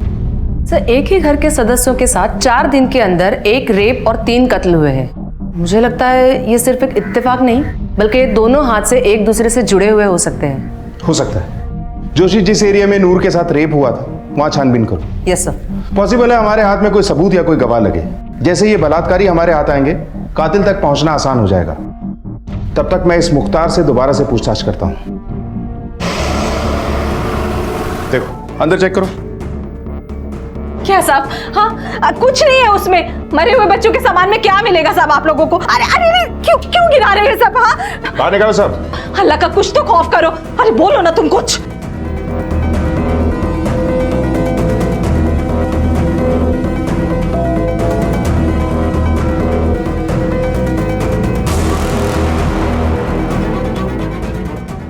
सर, एक ही घर के सदस्यों के साथ 4 दिन के अंदर 1 रेप और 3 कत्ल हुए हैं। मुझे लगता है ये सिर्फ एक इत्तेफाक नहीं, बल्कि दोनों हाथ से एक दूसरे से जुड़े हुए हो सकते हैं। हो सकता है। जोशी, जिस एरिया में नूर के साथ रेप हुआ था वहां छानबीन करो। Yes sir. पॉसिबल है हमारे हाथ में कोई सबूत या कोई गवाह लगे। जैसे ये बलात्कारी हमारे हाथ आएंगे, कातिल तक पहुंचना आसान हो जाएगा। तब तक मैं इस मुख्तार से दोबारा से पूछताछ करता हूं। देखो, अंदर चेक करो। क्या साहब? हाँ, कुछ नहीं है उसमें। मरे हुए बच्चों के सामान में क्या मिलेगा साहब आप लोगों को? अरे अरे क्यों गिरा रहे हैं सब? हाँ, बाहर निकालो सब। अल्लाह का कुछ तो खौफ करो। अरे बोलो ना तुम कुछ।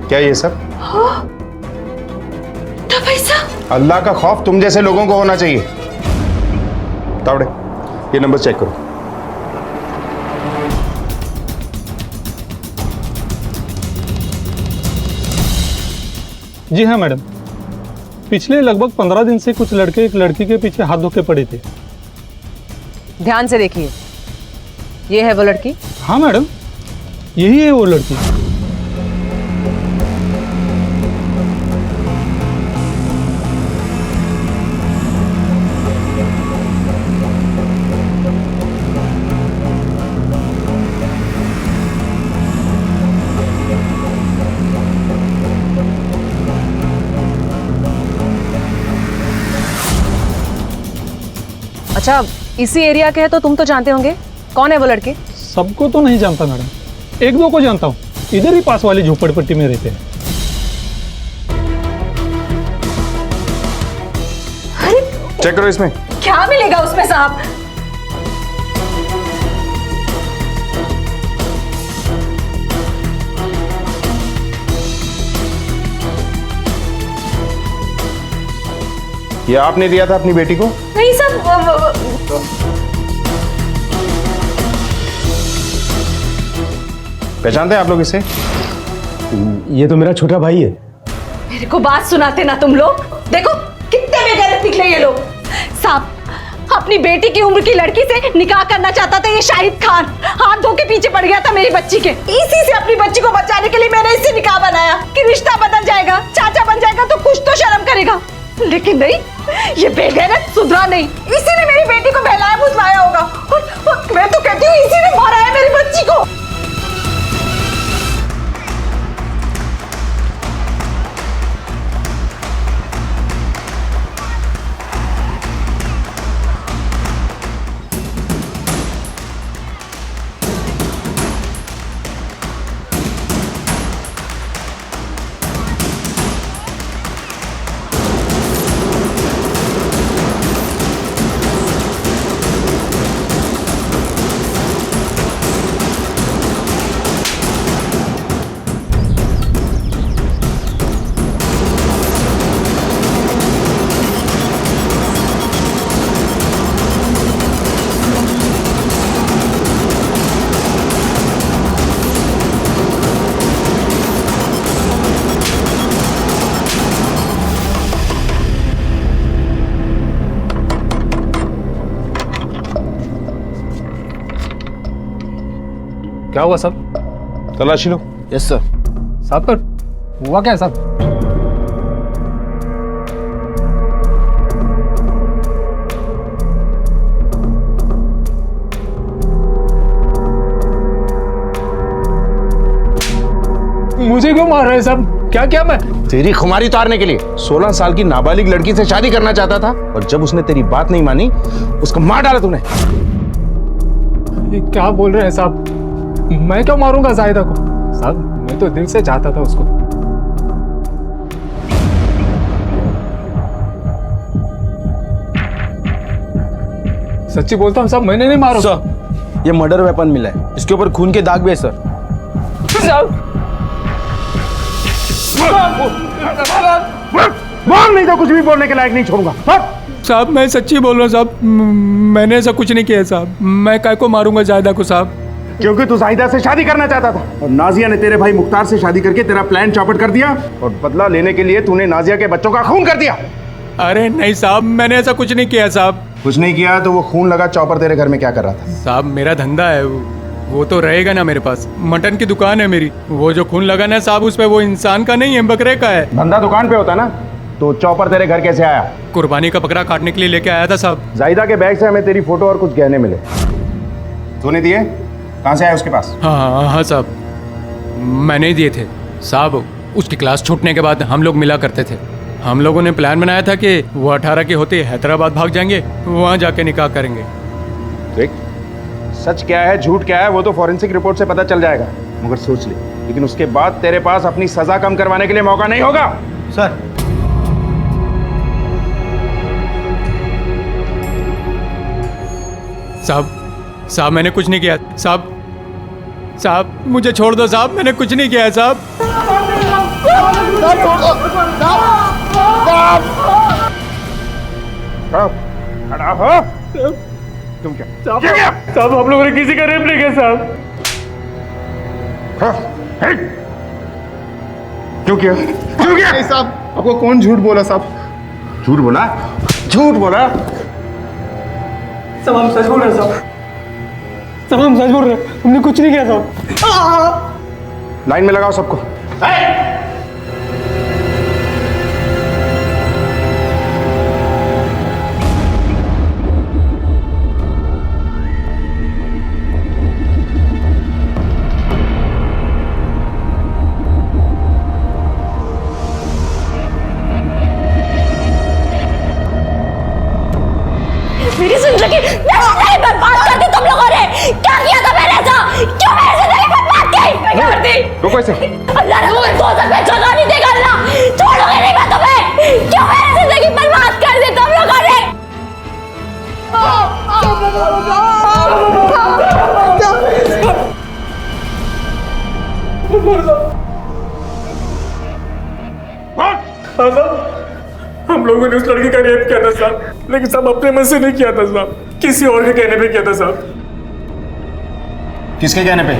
क्या ये सब? हाँ, पैसा। अल्लाह का खौफ तुम जैसे लोगों को होना चाहिए। तावड़े, ये नंबर चेक करो। जी हाँ मैडम, पिछले लगभग 15 दिन से कुछ लड़के एक लड़की के पीछे हाथ धोके पड़े थे। ध्यान से देखिए, ये है वो लड़की? हाँ मैडम, यही है वो लड़की। अच्छा, इसी एरिया के हैं तो तुम तो जानते होंगे। कौन है वो लड़के? सबको तो नहीं जानता मैडम, 1-2 को जानता हूँ। इधर ही पास वाली झोपड़पट्टी में रहते हैं। चेक करो इसमें। क्या मिलेगा उसमें साहब? ये आपने दिया था अपनी बेटी को? नहीं सर, पहचानते हैं आप लोग इसे? ये तो मेरा छोटा भाई है। मेरे को बात सुनाते ना तुम लोग। देखो कितने बेगैरत निकले ये लोग। साहब, अपनी बेटी की उम्र की लड़की से निकाह करना चाहता था ये शाहिद खान, हाथ धो के पीछे पड़ गया था मेरी बच्ची के। इसी से अपनी बच्ची को बचाने के लिए मैंने इससे निकाह बनाया कि रिश्ता बदल जाएगा, चाचा बन जाएगा तो कुछ तो शर्म करेगा। लेकिन नहीं, ये बेगैरत सुधरा नहीं। इसी ने मेरी बेटी को बहलाया फुसलाया होगा और मैं तो कहती हूँ इसी ने मारा है मेरी बच्ची को। क्या हुआ साहब? तलाशी लो। Yes sir. साहब पर हुआ क्या साहब? मुझे क्यों मार रहे हैं साहब? क्या किया मैं? तेरी खुमारी उतारने के लिए। 16 साल की नाबालिग लड़की से शादी करना चाहता था और जब उसने तेरी बात नहीं मानी उसको मार डाला तूने। ये क्या बोल रहे हैं साहब? मैं क्यों मारूंगा जाहिदा को? साहब मैं तो दिल से चाहता था उसको। सच्ची बोलता हूँ साहब, मैंने नहीं मारा। सर, ये मर्डर वेपन मिला है, इसके ऊपर खून के दाग भी है सर। बोल नहीं तो कुछ भी बोलने के लायक नहीं छोड़ूंगा। साहब मैं सच्ची बोल रहा हूँ साहब, मैंने ऐसा कुछ नहीं किया साहब। मैं काय को मारूंगा जाहिदा को साहब? क्योंकि तू जाहिदा से शादी करना चाहता था और नाजिया ने तेरे भाई मुख्तार से शादी करके तेरा प्लान चौपट कर दिया और बदला लेने के लिए तूने नाजिया के बच्चों का खून कर दिया। अरे नहीं साहब, मैंने ऐसा कुछ नहीं किया साहब। कुछ नहीं किया तो वो खून लगा चौपर तेरे घर में क्या कर रहा था? साहब मेरा धंधा है, वो तो रहेगा ना मेरे पास। मटन की दुकान है मेरी, वो जो खून लगा ना साहब उस पे वो इंसान का नहीं है, बकरे का है। धंधा दुकान पे होता ना, तो चौपर तेरे घर कैसे आया? कुर्बानी का बकरा काटने के लिए लेके आया था साहब। जाहिदा के बैग से हमें तेरी फोटो और कुछ गहने मिले। तूने दिए? कहाँ से आया उसके पास? हाँ साहब, मैंने ही दिए थे साहब। उसकी क्लास छूटने के बाद हम लोग मिला करते थे। हम लोगों ने प्लान बनाया था कि वो 18 के होते हैदराबाद भाग जाएंगे, वहाँ जाके निकाह करेंगे। देख, सच क्या है झूठ क्या है वो तो फॉरेंसिक रिपोर्ट से पता चल जाएगा, मगर सोच ले, लेकिन उसके बाद तेरे पास अपनी सजा कम करवाने के लिए मौका नहीं होगा। सर, साहब मैंने कुछ नहीं किया साहब मुझे छोड़ दो साहब, मैंने कुछ नहीं किया है साहब। खड़ा हो। तुम क्या? साहब हम लोगों ने किसी का रेप नहीं किया साहब। क्यों किया? क्यों किया? नहीं साहब, आपको कौन झूठ बोला साहब? झूठ बोला? झूठ बोला? सब हम सच बोल रहे साहब, सब हम सच बोल रहे, हमने कुछ नहीं किया साहब। लाइन में लगाओ सबको। मेरी जिंदगी बर्बाद कर दी तुम लोगों ने। क्या किया था मेरे साथ? क्यों मेरी जिंदगी बर्बाद की? मैं क्या करती? रुको ऐसे। अल्लाह ने तुम्हें दोजख में जगह नहीं देगा। अल्लाह छोड़ोगे नहीं मैं तुम्हें। क्यों मेरी जिंदगी बर्बाद कर दी तुम लोगों ने? हम लोगों ने उस लड़की का रेप किया था साहब, लेकिन साहब अपने मन से नहीं किया था साहब, किसी और के कहने पे किया था साहब। किसके कहने पे?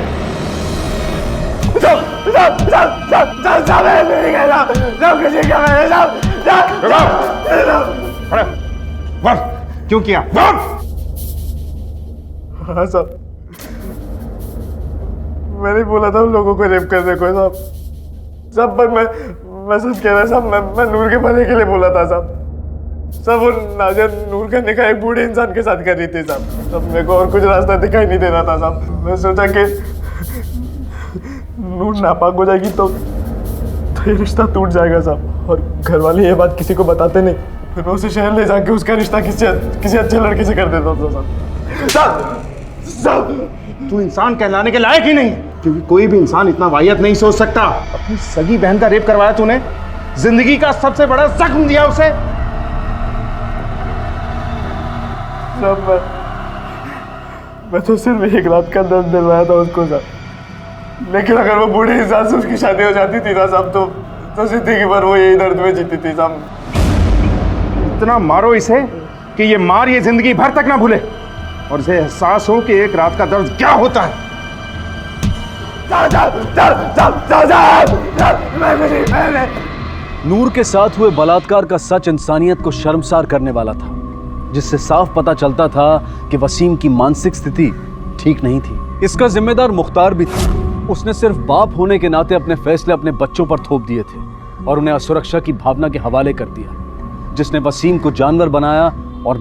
क्यों किया? हाँ साहब, मैंने बोला था उन लोगों को रेप करने को साहब। साहब पर मैं सच कह रहा साहब, मैं नूर के भले के लिए बोला था साहब। सब वो नाजिया नूर का निकाह एक बूढ़े इंसान के साथ कर रही थी साहब। तब मेरे को और कुछ रास्ता दिखाई नहीं दे रहा था साहब। मैं सोचा कि नूर नापाक हो जाएगी तो ये रिश्ता टूट जाएगा साहब, और घर वाले ये बात किसी को बताते नहीं। फिर मैं उसे शहर ले जाके उसका रिश्ता किसी अच्छे लड़के से कर देता था साहब। साहब तू इंसान कहलाने के लायक ही नहीं, क्योंकि कोई भी इंसान इतना वाहियत नहीं सोच सकता। अपनी सगी बहन का रेप करवाया तूने, जिंदगी का सबसे बड़ा जख्म दिया उसे। मैं तो सिर्फ एक रात का दर्द दिलवाया था उसको साहब, लेकिन अगर वो बूढ़े इंसान से उसकी शादी हो जाती थी ना साहब, तो जिंदगी भर वो यही दर्द में जीती थी साहब। इतना मारो इसे कि ये मार ये जिंदगी भर तक ना भूले, और इसे एहसास हो कि एक रात का दर्द क्या होता है। नूर के साथ हुए बलात्कार का सच इंसानियत को शर्मसार करने वाला था, जिससे साफ पता चलता था कि वसीम की मानसिक स्थिति ठीक नहीं थी। इसका जिम्मेदार मुख्तार भी था। उसने सिर्फ बाप होने के नाते अपने फैसले अपने बच्चों पर थोप दिए थे और उन्हें असुरक्षा की भावना के हवाले कर दिया, जिसने वसीम को जानवर बनाया और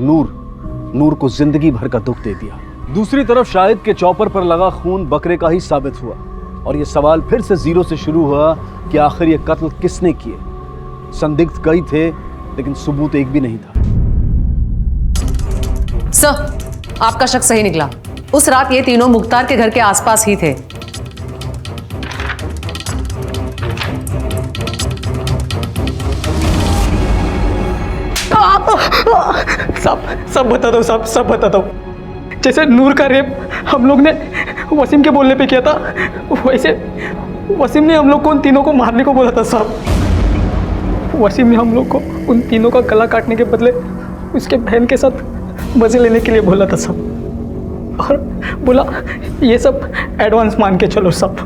नूर को जिंदगी भर का दुख दे दिया। दूसरी तरफ शाहिद के चौपर पर लगा खून बकरे का ही साबित हुआ, और यह सवाल फिर से जीरो से शुरू हुआ कि आखिर ये कत्ल किसने किए। संदिग्ध कई थे, लेकिन सबूत एक भी नहीं था। सर, आपका शक सही निकला। उस रात ये तीनों मुख्तार के घर के आसपास ही थे। सब बता दो साहब, सब बता दो। जैसे नूर का रेप हम लोग ने वसीम के बोलने पे किया था, वैसे वसीम ने हम लोग को उन तीनों को मारने को बोला था साहब। वसीम ने हम लोग को उन तीनों का गला काटने के बदले उसके बहन के साथ मजे लेने के लिए बोला था साहब, और बोला ये सब एडवांस मान के चलो साहब।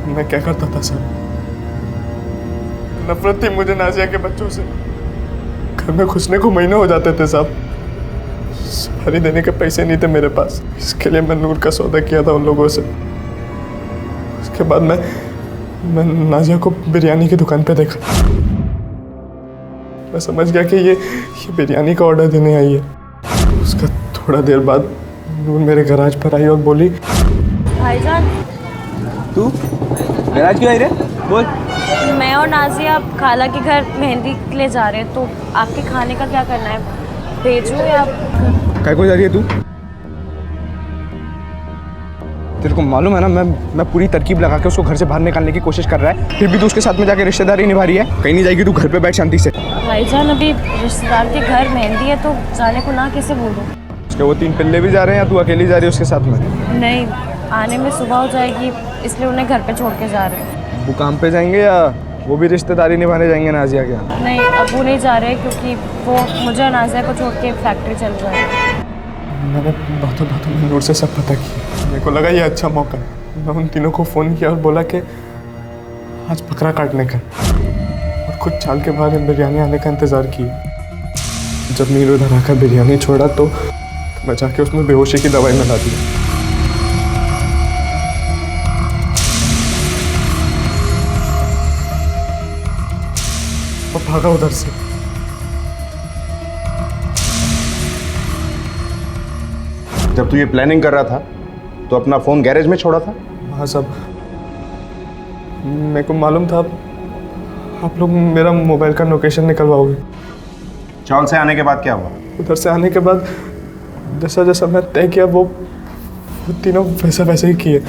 मैं क्या करता था सर? नफरत थी मुझे नाजिया के बच्चों से। घर में घुसने को महीने हो जाते थे साहब। सफारी देने के पैसे नहीं थे मेरे पास, इसके लिए मैं नूर का सौदा किया था उन लोगों से। उसके बाद मैं नाजिया को बिरयानी की दुकान पे देखा। मैं समझ गया कि ये बिरयानी का ऑर्डर देने आई है। उसका थोड़ा देर बाद नूर मेरे गैराज पर आई और बोली, भाईजान तू गैराज क्यों आई रे? बोल। मैं और नाजिया खाला के घर मेहंदी के लिए जा रहे हैं, तो आपके खाने का क्या करना है? भेजूं या काय को जा रही है तू? तेरे को मालूम है ना, मैं पूरी तरकीब लगा के उसको घर से बाहर निकालने की कोशिश कर रहा है, फिर भी तू उसके साथ में जाके रिश्तेदारी निभा रही है। कहीं नहीं जाएगी तू, घर पे बैठ शांति से। भाईजान अभी रिश्तेदार के घर मेहंदी है, तो जाने को ना कैसे बोलूं? उसके वो 3 पिल्ले भी जा रहे हैं या तू अकेली जा रही है उसके साथ में? नहीं, आने में सुबह हो जाएगी, इसलिए उन्हें घर पे छोड़ के जा रहे हैं। वो काम पे जाएंगे या वो भी रिश्तेदारी निभाने जाएंगे नाजिया के यहाँ? नहीं, अब वो नहीं जा रहे क्योंकि वो मुझे और नाजिया को छोड़ के फैक्ट्री चल रहा है। मैंने बातों में नूर से सब पता किया। मेरे को लगा ये अच्छा मौका है। मैं उन तीनों को फ़ोन किया और बोला कि आज बकरा काटने का, और कुछ चाल के बाद बिरयानी आने का इंतज़ार किया। जब नीर उधर आकर बिरयानी छोड़ा तो मैं जाके उसमें बेहोशी की दवाई मिला दी और भागा उधर से। जब तू ये प्लानिंग कर रहा था तो अपना फोन गैरेज में छोड़ा था? हाँ साहब, मेरे को मालूम था आप लोग मेरा मोबाइल का लोकेशन निकलवाओगे। चौल से आने के बाद क्या हुआ? उधर से आने के बाद जैसा जैसा मैं तय किया वो तीनों वैसे ही किए।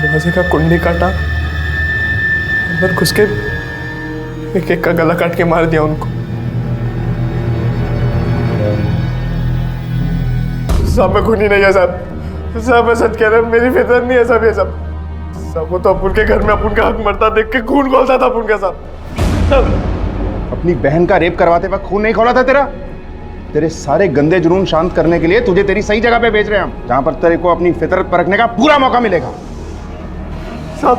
दरवाजे का कुंडी काटा, अंदर घुस के एक का गला काट के मार दिया उनको। साहब मैं खूनी नहीं है साहब। साहब मैं सच कह रहा हूँ, मेरी फितरत नहीं है साहब ये सब। साहब वो तो अपुन के घर में अपुन का हक मरता देख के खून खोलता था अपुन का साहब। अपनी बहन का रेप करवाते वक्त खून नहीं खोला था तेरा? तेरे सारे गंदे जुनून शांत करने के लिए तुझे तेरी सही जगह पे भेज रहे हैं हम, जहां पर तेरे को अपनी फितरत परखने का पूरा मौका मिलेगा। साहब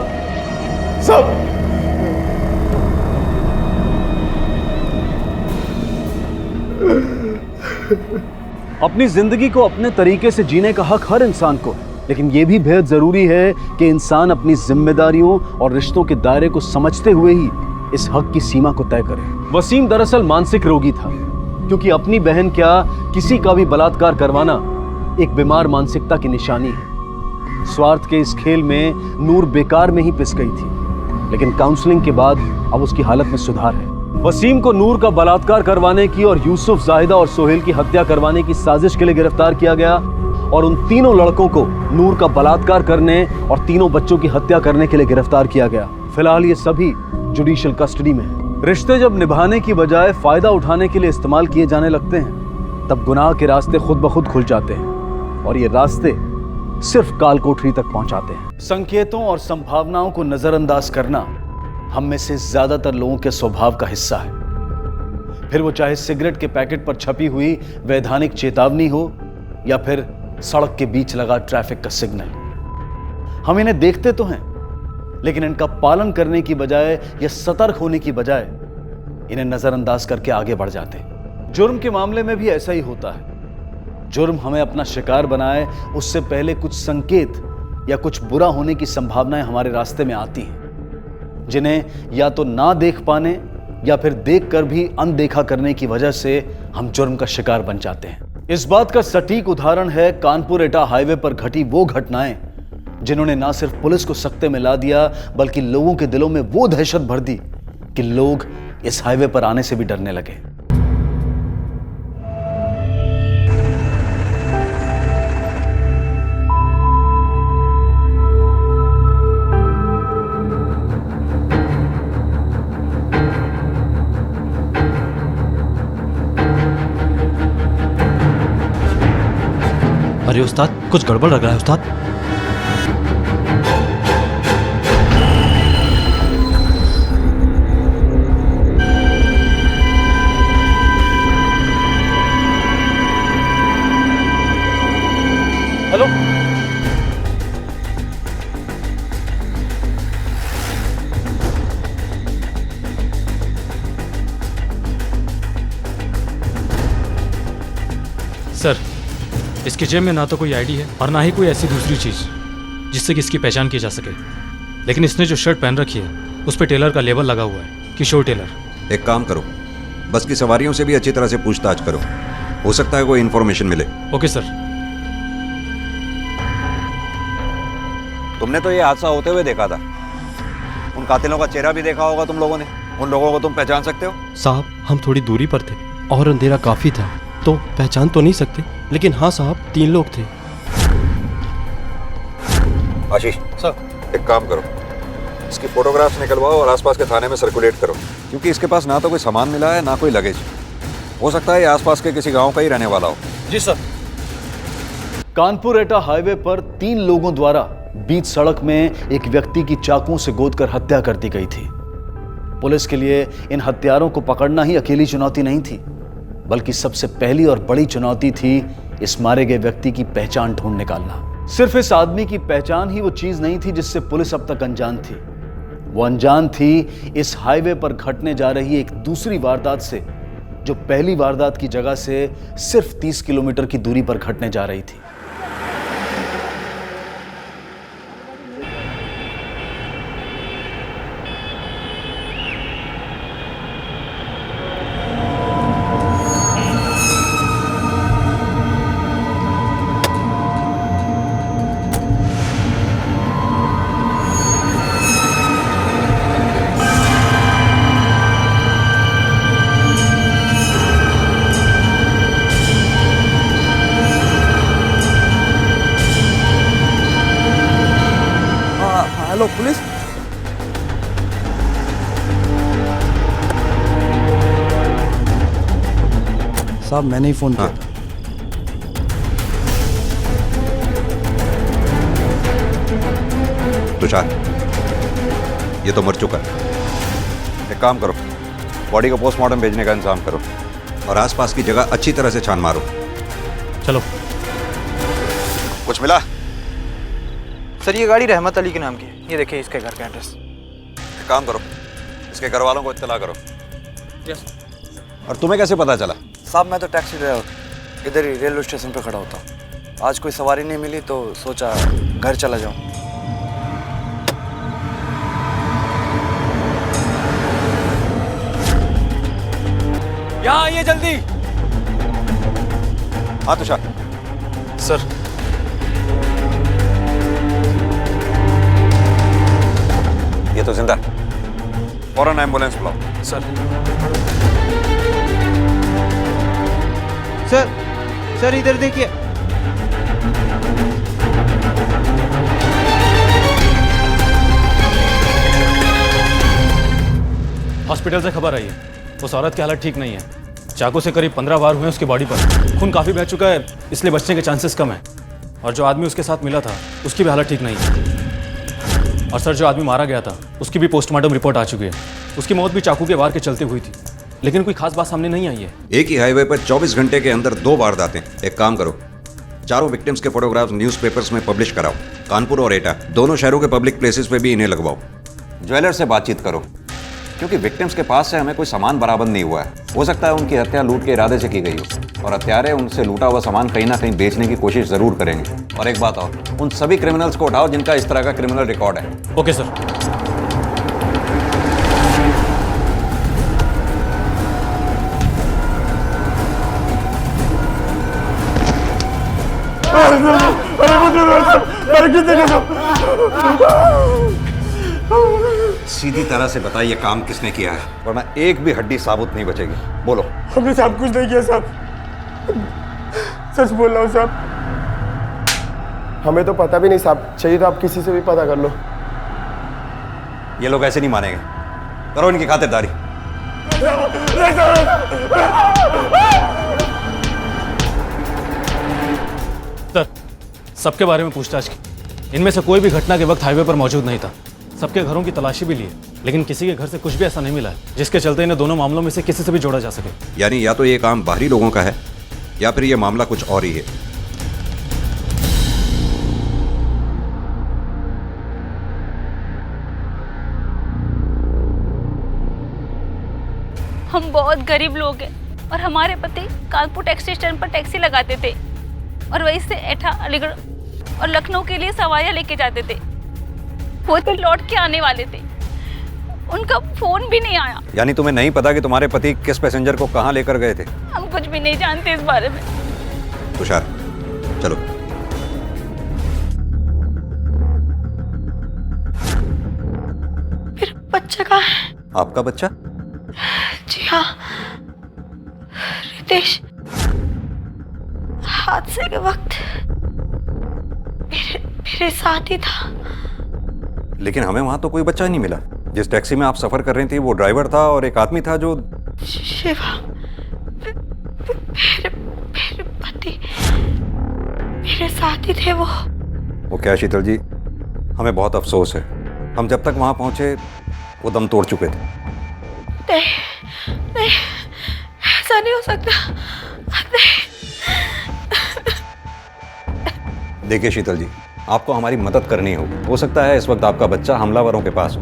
साहब अपनी जिंदगी को अपने तरीके से जीने का हक हर इंसान को है, लेकिन यह भी बेहद जरूरी है कि इंसान अपनी जिम्मेदारियों और रिश्तों के दायरे को समझते हुए ही इस हक की सीमा को तय करे। वसीम दरअसल मानसिक रोगी था, क्योंकि अपनी बहन क्या किसी का भी बलात्कार करवाना एक बीमार मानसिकता की निशानी है। स्वार्थ के इस खेल में नूर बेकार में ही पिस गई थी, लेकिन काउंसलिंग के बाद अब उसकी हालत में सुधार है। वसीम को नूर का बलात्कार करवाने की और यूसुफ, जाहिदा और सोहेल की हत्या करवाने की साजिश के लिए गिरफ्तार किया गया और उन तीनों लड़कों को नूर का बलात्कार करने और तीनों बच्चों की हत्या करने के लिए गिरफ्तार किया गया। फिलहाल ये सभी जुडिशियल कस्टडी में हैं। रिश्ते जब निभाने की बजाय फायदा उठाने के लिए इस्तेमाल किए जाने लगते हैं, तब गुनाह के रास्ते खुद ब खुद खुल जाते हैं और ये रास्ते सिर्फ काल कोठरी तक पहुंचाते हैं। संकेतों और संभावनाओं को नजरअंदाज करना हम में से ज्यादातर लोगों के स्वभाव का हिस्सा है, फिर वो चाहे सिगरेट के पैकेट पर छपी हुई वैधानिक चेतावनी हो या फिर सड़क के बीच लगा ट्रैफिक का सिग्नल। हम इन्हें देखते तो हैं, लेकिन इनका पालन करने की बजाय या सतर्क होने की बजाय इन्हें नजरअंदाज करके आगे बढ़ जाते हैं। जुर्म के मामले में भी ऐसा ही होता है। जुर्म हमें अपना शिकार बनाए उससे पहले कुछ संकेत या कुछ बुरा होने की संभावनाएं हमारे रास्ते में आती हैं, जिन्हें या तो ना देख पाने या फिर देखकर भी अनदेखा करने की वजह से हम जुर्म का शिकार बन जाते हैं। इस बात का सटीक उदाहरण है कानपुर एटा हाईवे पर घटी वो घटनाएं जिन्होंने ना सिर्फ पुलिस को सख्ते में ला दिया, बल्कि लोगों के दिलों में वो दहशत भर दी कि लोग इस हाईवे पर आने से भी डरने लगे। अरे उस्ताद, कुछ गड़बड़ लग रहा है उस्ताद। हेलो, सर, इसके जेब में ना तो कोई आईडी है और ना ही कोई ऐसी दूसरी चीज जिससे कि इसकी पहचान की जा सके, लेकिन इसने जो शर्ट पहन रखी है उस पर टेलर का लेबल लगा हुआ है, किशोर टेलर। एक काम करो, बस की सवारियों से भी अच्छी तरह से पूछताछ करो, हो सकता है कोई इन्फॉर्मेशन मिले। Okay sir. तुमने तो ये हादसा होते हुए देखा था, उन कातिलों का चेहरा भी देखा होगा तुम लोगों ने। उन लोगों को तुम पहचान सकते हो? साहब, हम थोड़ी दूरी पर थे और अंधेरा काफी था, तो पहचान तो नहीं सकते, लेकिन हाँ साहब, 3 लोग थे। आशीष सर, एक काम करो, इसकी फोटोग्राफ्स निकलवाओ और आसपास के थाने में सर्कुलेट करो, क्योंकि इसके पास ना तो कोई सामान मिला है ना कोई लगेज। हो सकता है ये आसपास के किसी गांव का ही रहने वाला हो। जी सर। कानपुर एटा हाईवे पर 3 लोगों द्वारा बीच सड़क में एक व्यक्ति की चाकुओं से गोदकर हत्या कर दी गई थी। पुलिस के लिए इन हत्यारों को पकड़ना ही अकेली चुनौती नहीं थी, बल्कि सबसे पहली और बड़ी चुनौती थी इस मारे गए व्यक्ति की पहचान ढूंढ निकालना। सिर्फ इस आदमी की पहचान ही वो चीज नहीं थी जिससे पुलिस अब तक अनजान थी। वो अनजान थी इस हाईवे पर घटने जा रही एक दूसरी वारदात से, जो पहली वारदात की जगह से सिर्फ 30 किलोमीटर की दूरी पर घटने जा रही थी। Hello police. साहब मैंने ही फोन किया था। तुषार, ये तो मर चुका है। एक काम करो, बॉडी को पोस्टमार्टम भेजने का इंतजाम करो और आसपास की जगह अच्छी तरह से छान मारो। चलो। कुछ मिला? सर ये गाड़ी रहमत अली के नाम की है, ये देखिए इसके घर का एड्रेस। एक काम करो, इसके घर वालों को इत्तला करो। यस। और तुम्हें कैसे पता चला? साहब मैं तो टैक्सी ड्राइवर इधर ही रेलवे स्टेशन पे खड़ा होता हूँ। आज कोई सवारी नहीं मिली तो सोचा घर चला जाऊँ। यहाँ आइए जल्दी। हाँ तुषार। सर ये तो जिंदा है, फौरन एम्बुलेंस बुलाओ। सर। सर इधर देखिए। हॉस्पिटल से खबर आई है, उस औरत की हालत ठीक नहीं है। चाकू से करीब 15 वार हुए उसकी बॉडी पर, खून काफ़ी बह चुका है, इसलिए बचने के चांसेस कम है। और जो आदमी उसके साथ मिला था उसकी भी हालत ठीक नहीं है। और सर, जो आदमी मारा गया था उसकी भी पोस्टमार्टम रिपोर्ट आ चुकी है। उसकी मौत भी चाकू के वार के चलते हुई थी, लेकिन कोई खास बात सामने नहीं आई है। एक ही हाईवे पर 24 घंटे के अंदर 2 वारदातें। एक काम करो, चारों विक्टिम्स के फोटोग्राफ्स न्यूज़पेपर्स में पब्लिश कराओ। कानपुर और एटा दोनों शहरों के पब्लिक प्लेसेस पे भी इन्हें लगवाओ। ज्वेलर से बातचीत करो, क्योंकि विक्टिम्स के पास से हमें कोई सामान बरामद नहीं हुआ है। हो सकता है उनकी हत्या लूट के इरादे से की गई हो, और हत्यारे उनसे लूटा हुआ सामान कहीं ना कहीं बेचने की कोशिश जरूर करेंगे। और एक बात और, उन सभी क्रिमिनल्स को उठाओ जिनका इस तरह का क्रिमिनल रिकॉर्ड है। Okay sir. सीधी तरह से बताइए काम किसने किया है, वरना एक भी हड्डी साबुत नहीं बचेगी। बोलो। हमने साहब कुछ नहीं किया साहब, सच बोल रहा हूँ साहब। हमें तो पता भी नहीं साहब, चाहिए तो आप किसी से भी पता कर लो। ये लोग ऐसे नहीं मानेंगे, करो इनकी खातिरदारी। सर, सबके बारे में पूछताछ की। इनमें से कोई भी घटना के वक्त हाईवे पर मौजूद नहीं था। सबके घरों की तलाशी भी ली, लेकिन किसी के घर से कुछ भी ऐसा नहीं मिला है जिसके चलते इन्हें दोनों मामलों में से किसी से भी जोड़ा जा सके। यानी या तो ये काम बाहरी लोगों का है, या फिर ये मामला कुछ और ही है। हम बहुत गरीब लोग हैं और हमारे पति कानपुर टैक्सी स्टैंड पर टैक्सी लगाते थे और वहीं से एटा, अलीगढ़ और लखनऊ के लिए सवारियां लेके जाते थे। वो तो लौट के आने वाले थे, उनका फोन भी नहीं आया। यानी तुम्हें नहीं पता कि तुम्हारे पति किस पैसेंजर को कहाँ लेकर गए थे? हम कुछ भी नहीं जानते इस बारे में। तुषार, चलो। फिर बच्चा कहाँ है? आपका बच्चा? जी हाँ, रितेश। हादसे के वक्त मेरे साथ ही था। लेकिन हमें वहां तो कोई बच्चा ही नहीं मिला। जिस टैक्सी में आप सफर कर रही थी वो ड्राइवर था और एक आदमी था जो शिवा, मेरे पति मेरे साथ ही थे। वो क्या शीतल जी, हमें बहुत अफसोस है। हम जब तक वहां पहुंचे वो दम तोड़ चुके थे। नहीं, ऐसा नहीं हो सकता। देखिए शीतल जी, आपको हमारी मदद करनी होगी। हो सकता है इस वक्त आपका बच्चा हमलावरों के पास हो।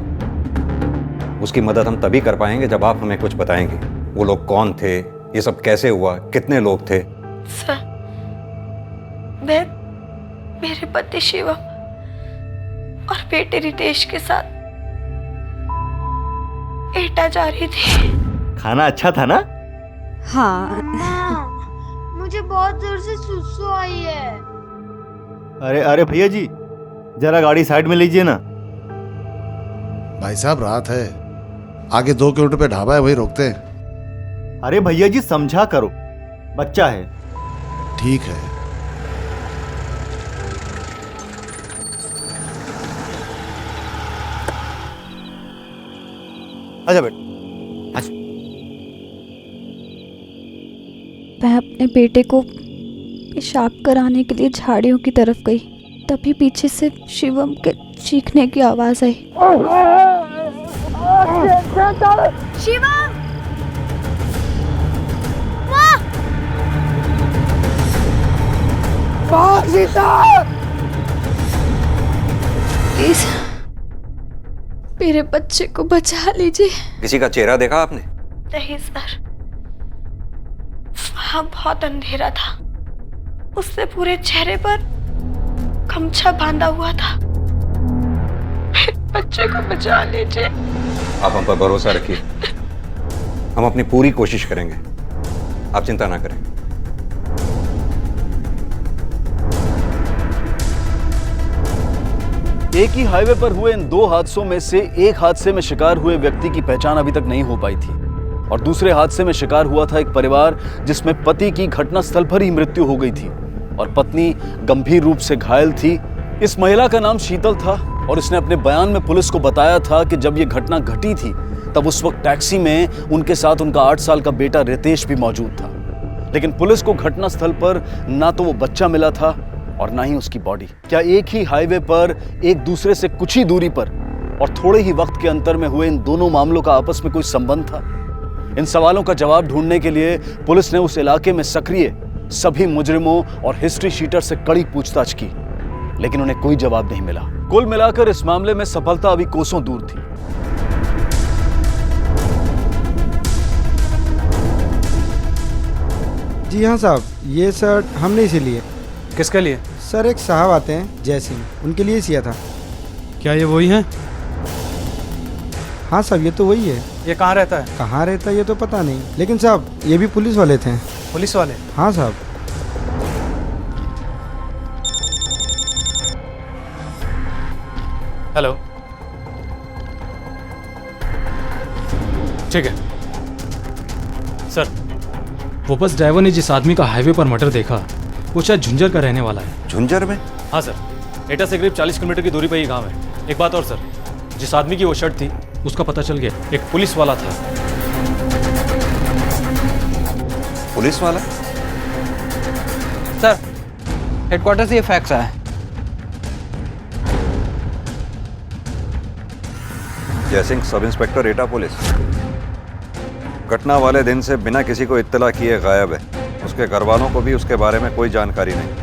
उसकी मदद हम तभी कर पाएंगे जब आप हमें कुछ बताएंगे। वो लोग कौन थे, ये सब कैसे हुआ, कितने लोग थे? सर, मेरे पति शिवम और बेटे रितेश के साथ एटा जा रही थी। खाना अच्छा था ना? हाँ। मुझे बहुत जोर से सुसु आई है। अरे भैया जी, जरा गाड़ी साइड में लीजिए ना। भाई साहब, रात है, आगे 2 किलोमीटर पे ढाबा है, वही रोकते हैं। अरे भैया जी, समझा करो, बच्चा है। ठीक है। आजा बेटा। मैं अपने बेटे को पेशाब कराने के लिए झाड़ियों की तरफ गई, तभी पीछे से शिवम के चीखने की आवाज आई। शिवा, प्लीज मेरे बच्चे को बचा लीजिए। किसी का चेहरा देखा आपने? नहीं सर, वहां बहुत अंधेरा था। उससे पूरे चेहरे पर गमछा बांधा हुआ था। बच्चे को बचा लीजिए। आप हम पर भरोसा रखिए, हम अपनी पूरी कोशिश करेंगे, आप चिंता ना करें। एक ही हाईवे पर हुए इन 2 हादसों में से एक हादसे में शिकार हुए व्यक्ति की पहचान अभी तक नहीं हो पाई थी और दूसरे हादसे में शिकार हुआ था एक परिवार जिसमें पति की घटनास्थल पर ही मृत्यु हो गई थी और पत्नी गंभीर रूप से घायल थी। इस महिला का नाम शीतल था और इसने अपने बयान में पुलिस को बताया था कि जब ये घटना घटी थी तब उस वक्त टैक्सी में उनके साथ उनका 8 साल का बेटा रितेश भी मौजूद था। लेकिन पुलिस को घटनास्थल पर ना तो वो बच्चा मिला था और ना ही उसकी बॉडी। क्या एक ही हाईवे पर एक दूसरे से कुछ ही दूरी पर और थोड़े ही वक्त के अंतर में हुए इन दोनों मामलों का आपस में कोई संबंध था? इन सवालों का जवाब ढूंढने के लिए पुलिस ने उस इलाके में सक्रिय सभी मुजरिमों और हिस्ट्री शीटर से कड़ी पूछताछ की, लेकिन उन्हें कोई जवाब नहीं मिला। कुल मिलाकर इस मामले में सफलता अभी कोसों दूर थी। जी हाँ साहब, ये शर्ट हमने इसे लिए। किसके लिए? सर एक साहब आते हैं जय सिंह, उनके लिए सिया था। क्या ये वही है? हाँ साहब, ये तो वही है। ये कहाँ रहता है? कहाँ रहता है ये तो पता नहीं, लेकिन साहब ये भी पुलिस वाले थे। पुलिस वाले? हाँ साहब। हेलो, ठीक है सर। वो बस ड्राइवर ने जिस आदमी का हाईवे पर मर्डर देखा वो शायद झुंझर का रहने वाला है। झुंझर में? हाँ सर, एटा से करीब 40 किलोमीटर की दूरी पर ये गांव है। एक बात और सर, जिस आदमी की वो शर्ट थी उसका पता चल गया, एक पुलिस वाला था। पुलिस वाला? सर, हेडक्वार्टर से ये फैक्स आया है। जयसिंह, सब इंस्पेक्टर एटा पुलिस। घटना वाले दिन से बिना किसी को इत्तला किए गायब है। उसके घर वालों को भी उसके बारे में कोई जानकारी नहीं।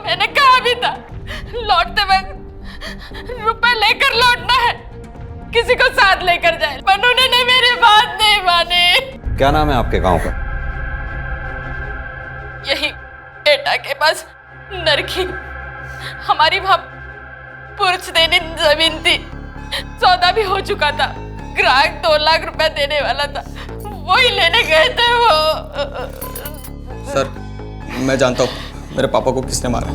मैंने कहा भी था लौटते वक्त रुपए लेकर लौटना है, किसी को साथ लेकर जाए, पर उन्होंने मेरी बात नहीं मानी। क्या नाम है आपके गांव का? यही एटा के पास नरखी। हमारी वहां पुरुष देने जमीन थी, सौदा भी हो चुका था। ग्राहक 2 लाख रुपए देने वाला था, वही लेने गए थे वो। सर, मैं जानता हूँ मेरे पापा को किसने मारा।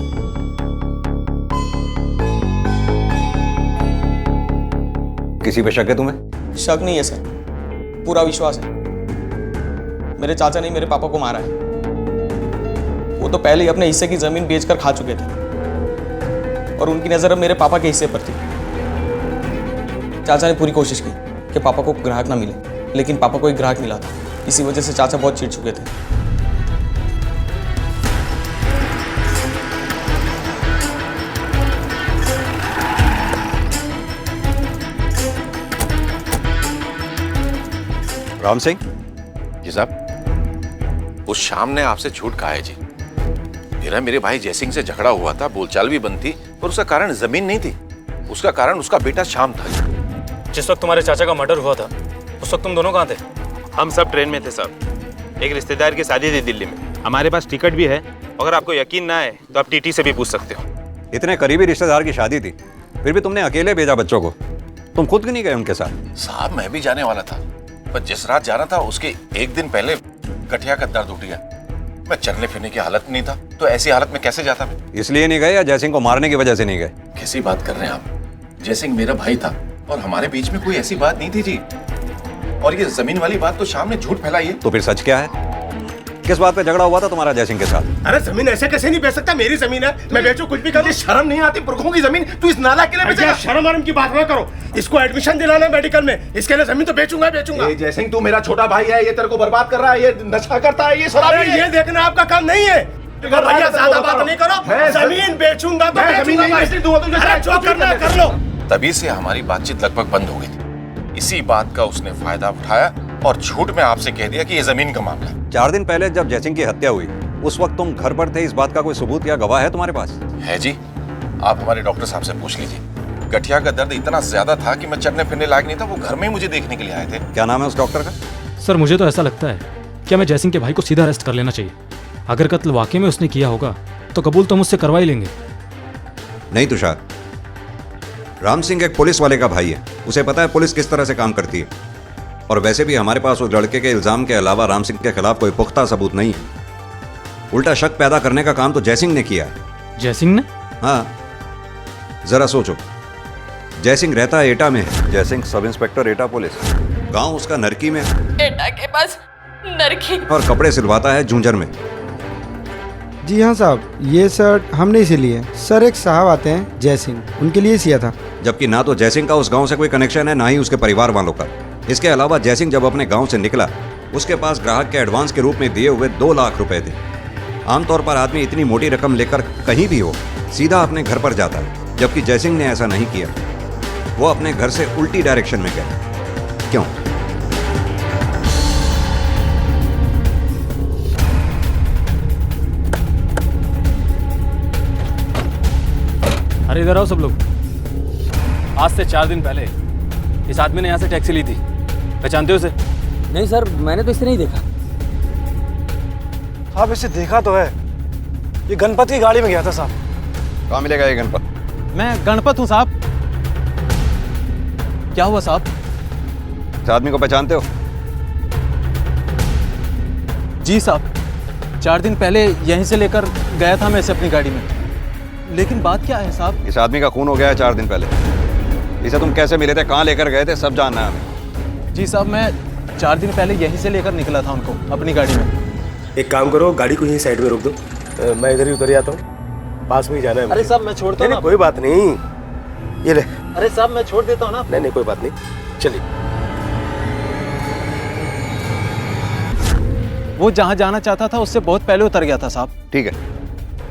किसी पे शक है तुम्हें? शक नहीं है सर, पूरा विश्वास है। मेरे चाचा ने मेरे पापा को मारा है। वो तो पहले ही अपने हिस्से की जमीन बेचकर खा चुके थे और उनकी नजर अब मेरे पापा के हिस्से पर थी। चाचा ने पूरी कोशिश की कि पापा को ग्राहक ना मिले, लेकिन पापा को एक ग्राहक मिला था। इसी वजह से चाचा बहुत चिढ़ चुके थे। राम सिंह जी साहब, उस शाम ने आपसे झूठ कहा है जी। मेरे भाई जयसिंह से झगड़ा हुआ था, बोलचाल भी बंद थी, पर उसका कारण जमीन नहीं थी, उसका कारण उसका बेटा श्याम था। जिस वक्त तुम्हारे चाचा का मर्डर हुआ था उस वक्त तुम दोनों कहाँ थे? हम सब ट्रेन में थे साहब। एक रिश्तेदार की शादी थी दिल्ली में। हमारे पास टिकट भी है, अगर आपको यकीन ना है तो आप टीटी से भी पूछ सकते हो। इतने करीबी रिश्तेदार की शादी थी, फिर भी तुमने अकेले भेजा बच्चों को। तुम खुद क्यों नहीं गए उनके साथ? साहब, मैं भी जाने वाला था, पर जिस रात जाना था उसके एक दिन पहले गठिया का दर्द उठ गया। मैं चलने फिरने की हालत में नहीं था, तो ऐसी हालत में कैसे जाता मैं? इसलिए नहीं गए या जयसिंह को मारने की वजह से नहीं गए? कैसी बात कर रहे हैं आप? जयसिंह मेरा भाई था और हमारे बीच में कोई ऐसी बात नहीं थी जी। और ये जमीन वाली बात तो शाम ने झूठ फैलाई है। तो फिर सच क्या है? किस बात पे झगड़ा हुआ था तुम्हारा जयसिंह के साथ? अरे जमीन ऐसे कैसे नहीं बेच सकता, मेरी जमीन है, मैं बेचूं कुछ भी कर। शर्म नहीं आती? पुरखों की जमीन तू इस नालायक के लिए बेचेगा? शर्म आरम की बात ना करो। इसको एडमिशन दिलाना मेडिकल में, इसके लिए जमीन तो बेचूंगा बेचूंगा। जयसिंह तू मेरा छोटा भाई है, ये तेरे को बर्बाद कर रहा है, ये नशा करता है, ये शराबी है। ये देखना आपका काम नहीं है। भैया ज्यादा बात नहीं करो, जमीन बेचूंगा तो बेचूंगा, जो करना है कर लो। तभी से हमारी बातचीत लगभग बंद हो गई थी। इसी बात का उसने फायदा उठाया और झूठ में आपसे कह दिया कि ये जमीन का मामला है। 4 दिन पहले जब जयसिंह की हत्या हुई उस वक्त तुम घर पर थे, इस बात का कोई सबूत या गवाह है तुम्हारे पास? है जी, आप हमारे डॉक्टर साहब से पूछ लीजिए। गठिया का दर्द इतना ज्यादा था कि मैं चलने फिरने लायक नहीं था, वो घर में ही मुझे देखने के लिए आए थे। क्या नाम है उस डॉक्टर का? सर मुझे तो ऐसा लगता है क्या मैं जयसिंह के भाई को सीधा अरेस्ट कर लेना चाहिए। अगर कत्ल वाकई में उसने किया होगा तो कबूल तो मुझसे करवा ही लेंगे। नहीं तुषार, राम सिंह एक पुलिस वाले का भाई है, उसे पता है पुलिस किस तरह से काम करती है। और वैसे भी हमारे पास उस लड़के के इल्जाम के अलावा राम सिंह के खिलाफ कोई पुख्ता सबूत नहीं है। उल्टा शक पैदा करने का काम तो जयसिंह ने किया है। जयसिंह ने? हाँ, जरा सोचो, जयसिंह रहता है एटा में है। जयसिंह सब इंस्पेक्टर एटा पुलिस, गांव उसका नरकी में है। एटा के पास नरकी? और कपड़े सिलवाता है झुंझर में। जी हाँ साहब, ये शर्ट हमने इसे लिए। सर एक साहब आते हैं जयसिंह, उनके लिए सिया था। जबकि ना तो जयसिंह का उस गांव से कोई कनेक्शन है, ना ही उसके परिवार वालों का। इसके अलावा जयसिंह जब अपने गांव से निकला उसके पास ग्राहक के एडवांस के रूप में दिए हुए 2 लाख रुपए थे। आमतौर पर आदमी इतनी मोटी रकम लेकर कहीं भी हो सीधा अपने घर पर जाता है, जबकि जयसिंह ने ऐसा नहीं किया। वो अपने घर से उल्टी डायरेक्शन में गया। क्यों? अरे इधर आओ सब लोग। आज से 4 दिन पहले इस आदमी ने यहाँ से टैक्सी ली थी, पहचानते हो उसे? नहीं सर, मैंने तो इसे नहीं देखा। साहब इसे देखा तो है, ये गणपत की गाड़ी में गया था साहब। कहाँ मिलेगा ये गणपत? मैं गणपत हूँ साहब। क्या हुआ साहब? इस आदमी को पहचानते हो? जी साहब, 4 दिन पहले यहीं से लेकर गया था मैं इसे अपनी गाड़ी में। लेकिन बात क्या है साहब? इस आदमी का खून हो गया है 4 दिन पहले। इसे तुम कैसे मिले थे, कहाँ लेकर गए थे, सब जानना है हमें। जी साहब, मैं 4 दिन पहले यहीं से लेकर निकला था उनको अपनी गाड़ी में। एक काम करो, गाड़ी को यहीं साइड में रोक दो, मैं इधर ही उतर जाता हूँ, पास में ही जाना है। अरे साहब मैं छोड़ता हूँ ना। कोई बात नहीं, ये ले। अरे साहब मैं छोड़ देता हूँ ना। नहीं कोई बात नहीं, चलिए। वो जहाँ जाना चाहता था उससे बहुत पहले उतर गया था साहब। ठीक है,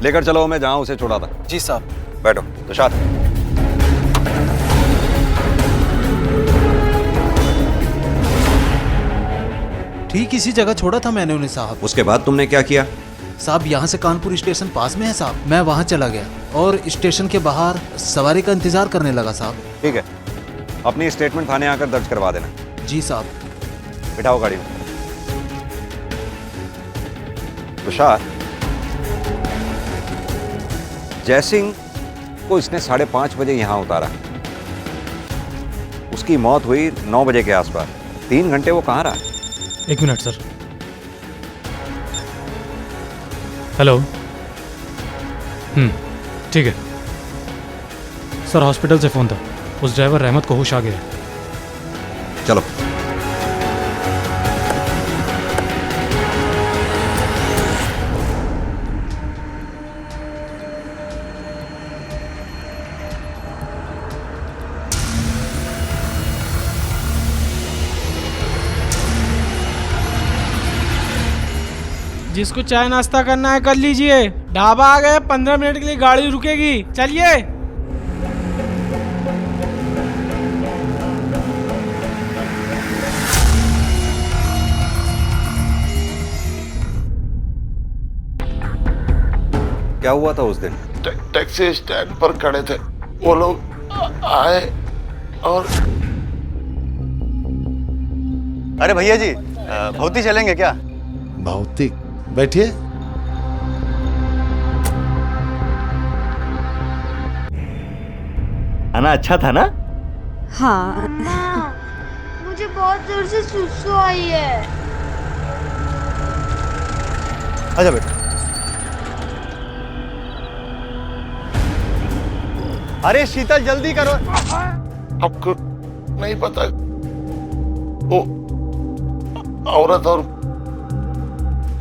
लेकर चलो मैं जहाँ उसे छोड़ा था। जी साहब। बैठो तुषार। ठीक इसी जगह छोड़ा था मैंने उन्हें साहब। उसके बाद तुमने क्या किया? साहब यहाँ से कानपुर स्टेशन पास में है साहब, मैं वहाँ चला गया और स्टेशन के बाहर सवारी का इंतजार करने लगा साहब। ठीक है, अपनी स्टेटमेंट थाने आकर दर्ज करवा देना। जी साहब। बिठाओ गाड़ी में। तुषार, जयसिंह को इसने 5:30 बजे यहाँ उतारा। उसकी मौत हुई 9 बजे के आसपास। 3 घंटे वो कहाँ रहा? 1 मिनट सर। हेलो। ठीक है सर, हॉस्पिटल से फ़ोन था, उस ड्राइवर रहमत को होश आ गया। चलो। जिसको चाय नाश्ता करना है कर लीजिए, ढाबा आ गए, 15 मिनट के लिए गाड़ी रुकेगी, चलिए। क्या हुआ था उस दिन? टैक्सी स्टैंड पर खड़े थे, वो लोग आए और अरे भैया जी, भौती चलेंगे क्या? भौतिक? बैठिए। खाना अच्छा था ना? हाँ। मुझे बहुत जोर से सुसु आई है। आजा बेटा। अरे शीतल जल्दी करो। आपको नहीं पता वो औरत और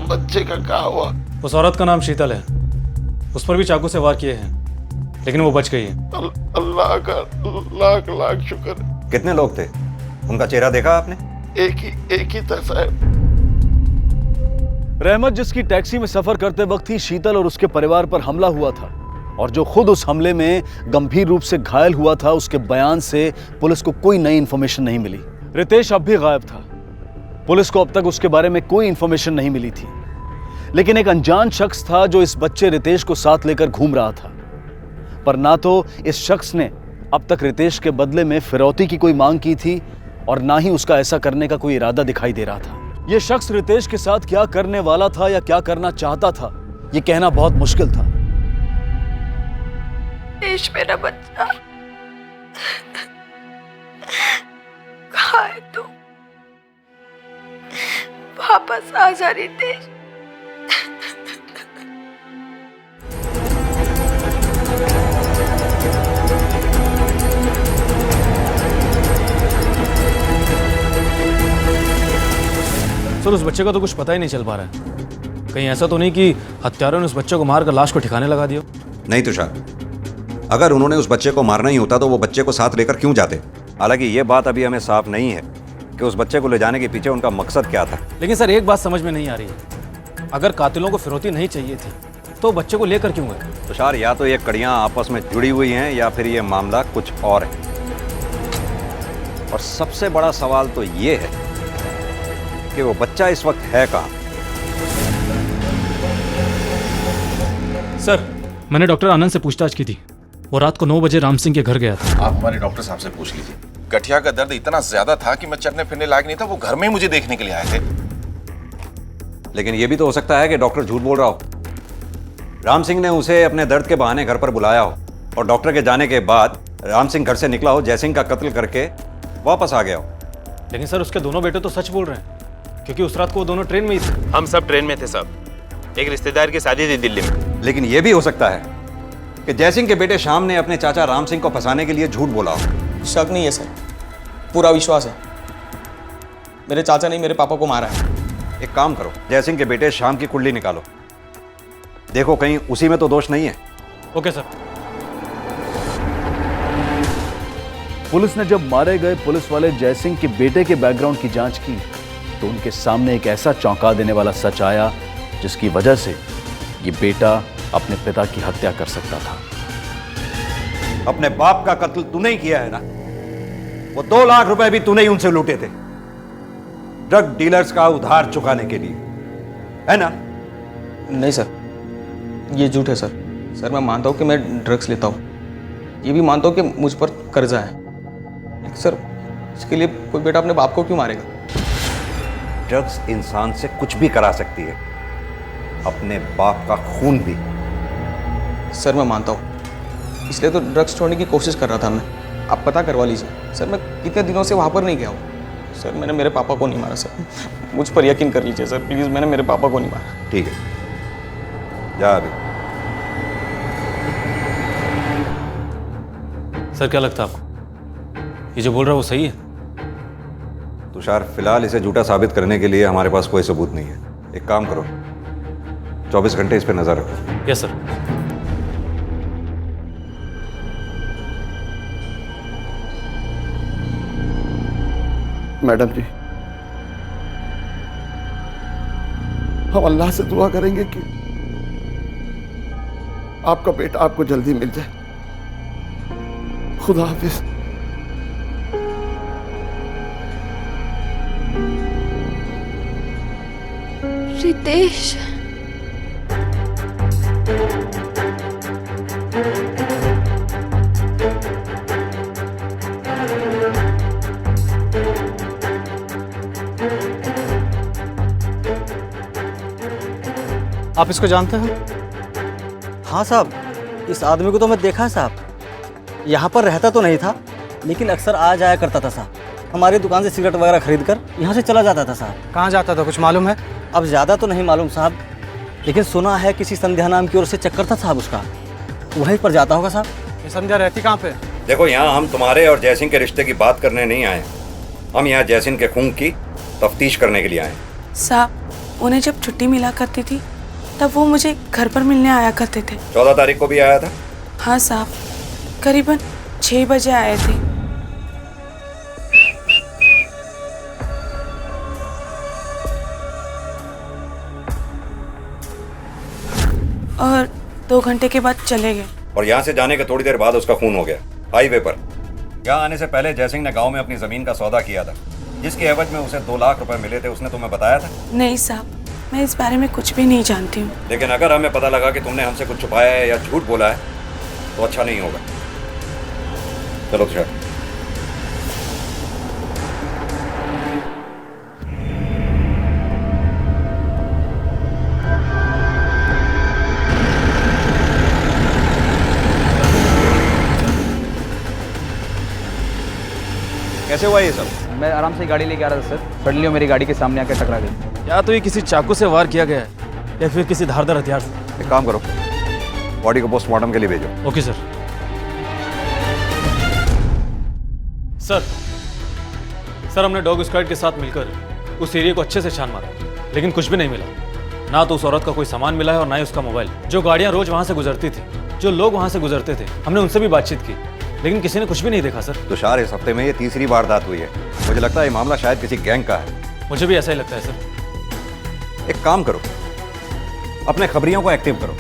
बच्चे का क्या हुआ? उस औरत का नाम शीतल है, उस पर भी चाकू से वार किए हैं, लेकिन वो बच गई है। अल्लाह का लाख लाख शुक्र। कितने लोग थे? उनका चेहरा देखा आपने? एक ही था साहब। रहमत जिसकी टैक्सी में सफर करते वक्त ही शीतल और उसके परिवार पर हमला हुआ था और जो खुद उस हमले में गंभीर रूप से घायल हुआ था, उसके बयान से पुलिस को कोई नई इंफॉर्मेशन नहीं मिली। रितेश अब भी गायब था। पुलिस को अब तक उसके बारे में कोई इंफॉर्मेशन नहीं मिली थी, लेकिन एक अनजान शख्स था जो इस बच्चे रितेश को साथ लेकर घूम रहा था। पर ना तो इस शख्स ने अब तक रितेश के बदले में फिरौती की कोई मांग की थी और ना ही उसका ऐसा करने का कोई इरादा दिखाई दे रहा था। यह शख्स रितेश के साथ क्या करने वाला था या क्या करना चाहता था, यह कहना बहुत मुश्किल था। रितेश मेरा बच्चा कहाँ है तू? वापस आ जा रितेश। सर उस बच्चे का तो कुछ पता ही नहीं चल पा रहा है। कहीं ऐसा तो नहीं कि हत्यारों ने उस बच्चे को मारकर लाश को ठिकाने लगा दिया? नहीं तुषार, अगर उन्होंने उस बच्चे को मारना ही होता तो वो बच्चे को साथ लेकर क्यों जाते? हालांकि ये बात अभी हमें साफ नहीं है कि उस बच्चे को ले जाने के पीछे उनका मकसद क्या था। लेकिन सर एक बात समझ में नहीं आ रही है, अगर कातिलों को फिरौती नहीं चाहिए थी तो बच्चे को लेकर क्यों गए? तुषार, या तो ये कड़ियां आपस में जुड़ी हुई हैं या फिर ये मामला कुछ और है। और सबसे बड़ा सवाल तो ये है कि वो बच्चा इस वक्त है कहाँ? सर मैंने डॉक्टर आनंद से पूछताछ की थी, वो रात को 9 बजे राम सिंह के घर गया था। आप हमारे डॉक्टर साहब से पूछ लीजिए। गठिया का दर्द इतना ज्यादा था कि मैं चलने फिरने लायक नहीं था। वो घर में ही मुझे देखने के लिए आए थे। लेकिन ये भी तो हो सकता है कि डॉक्टर झूठ बोल रहा हो। राम सिंह ने उसे अपने दर्द के बहाने घर पर बुलाया हो और डॉक्टर के जाने के बाद राम सिंह घर से निकला हो, जयसिंह का कत्ल करके वापस आ गया हो। लेकिन सर उसके दोनों बेटे तो सच बोल रहे हैं, क्योंकि उस रात को वो दोनों ट्रेन में ही थे। हम सब ट्रेन में थे साहब, एक रिश्तेदार की शादी थी दिल्ली में। लेकिन यह भी हो सकता है कि जयसिंह के बेटे श्याम ने अपने चाचा राम सिंह को फंसाने के लिए झूठ बोला हो। शक नहीं है सर, पूरा विश्वास है। मेरे चाचा ने मेरे पापा को मारा है। एक काम करो, जयसिंह के बेटे श्याम की कुंडली निकालो, देखो कहीं उसी में तो दोष नहीं है। Okay sir. पुलिस ने जब मारे गए पुलिस वाले जयसिंह के बेटे के बैकग्राउंड की जांच की तो उनके सामने एक ऐसा चौंका देने वाला सच आया जिसकी वजह से ये बेटा अपने पिता की हत्या कर सकता था। अपने बाप का कत्ल तूने ही किया है ना? वो 2 लाख रुपए भी तूने ही उनसे लूटे थे, ड्रग डीलर्स का उधार चुकाने के लिए, है ना? नहीं सर, ये झूठ है सर। सर मैं मानता हूँ कि मैं ड्रग्स लेता हूँ, ये भी मानता हूँ कि मुझ पर कर्जा है। सर इसके लिए कोई बेटा अपने बाप को क्यों मारेगा? ड्रग्स इंसान से कुछ भी करा सकती है, अपने बाप का खून भी। सर मैं मानता हूँ, इसलिए तो ड्रग्स छोड़ने की कोशिश कर रहा था मैं। आप पता करवा लीजिए सर, मैं कितने दिनों से वहाँ पर नहीं गया हूँ। सर मैंने मेरे पापा को नहीं मारा सर, मुझ पर यकीन कर लीजिए सर प्लीज़, मैंने मेरे पापा को नहीं मारा। ठीक है, जा अभी। सर क्या लगता है आपको, ये जो बोल रहा है वो सही है? तुषार, फिलहाल इसे झूठा साबित करने के लिए हमारे पास कोई सबूत नहीं है। एक काम करो, 24 घंटे इस पर नजर रखो। Yes sir. मैडम जी, हम अल्लाह से दुआ करेंगे कि आपका बेटा आपको जल्दी मिल जाए। खुदा हाफिज। रितेश, आप इसको जानते हो? हाँ साहब, इस आदमी को तो मैं देखा साहब। यहाँ पर रहता तो नहीं था, लेकिन अक्सर आ जाया करता था साहब। हमारी दुकान से सिगरेट वगैरह खरीद कर यहाँ से चला जाता था साहब। कहाँ जाता था, कुछ मालूम है? अब ज़्यादा तो नहीं मालूम साहब, लेकिन सुना है किसी संध्या नाम की ओर से चक्कर था साहब उसका, वहीं पर जाता होगा साहब। ये संध्या रहती कहाँ पे? देखो, यहाँ हम तुम्हारे और जयसिंह के रिश्ते की बात करने नहीं आए, हम यहाँ जयसिंह के खून की तफ्तीश करने के लिए आए। साहब उन्हें जब छुट्टी मिला करती थी तब वो मुझे घर पर मिलने आया करते थे। 14 तारीख को भी आया था? हाँ साहब, करीबन 6 बजे आए थे। और 2 घंटे के बाद चले गए। और यहाँ से जाने के थोड़ी देर बाद उसका खून हो गया हाईवे पर। यहाँ आने से पहले जयसिंह ने गांव में अपनी जमीन का सौदा किया था, जिसके एवज में उसे 2 लाख रुपए मिले थे। उसने तुम्हें बताया था? नहीं साहब, मैं इस बारे में कुछ भी नहीं जानती हूँ। लेकिन अगर हमें पता लगा कि तुमने हमसे कुछ छुपाया है या झूठ बोला है तो अच्छा नहीं होगा। चलो तुषार। कैसे हुआ ये सब? मैं आराम से गाड़ी लेके आ रहा था सर, सडनली मेरी गाड़ी के सामने आकर टकरा गई। या तो ये किसी चाकू से वार किया गया है या फिर किसी धारदार हथियार से। एक काम करो, बॉडी को पोस्टमार्टम के लिए भेजो। Okay sir. सर हमने डॉग स्क्वाड के साथ मिलकर उस एरिया को अच्छे से छान मारा, लेकिन कुछ भी नहीं मिला। ना तो उस औरत का कोई सामान मिला है और ना ही उसका मोबाइल। जो गाड़ियां रोज वहां से गुजरती थी, जो लोग वहां से गुजरते थे, हमने उनसे भी बातचीत की, लेकिन किसी ने कुछ भी नहीं देखा सर। तुषार, इस हफ्ते में ये 3री वारदात हुई है। मुझे लगता है ये मामला शायद किसी गैंग का है। मुझे भी ऐसा ही लगता है सर। एक काम करो, अपने खबरियों को एक्टिव करो।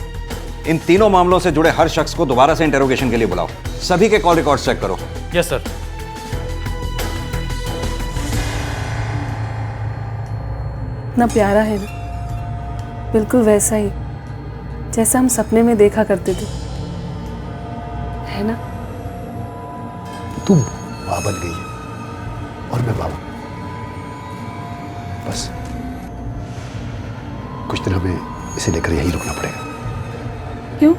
इन तीनों मामलों से जुड़े हर शख्स को दोबारा से इंटेरोगेशन के लिए बुलाओ। सभी के कॉल रिकॉर्ड चेक करो। Yes sir. इतना प्यारा है ना, बिल्कुल वैसा ही जैसा हम सपने में देखा करते थे, है ना? तुम माँ बन गई है और मैं बाबा। बस कुछ दिन हमें इसे लेकर यहीं रुकना पड़ेगा। क्यों?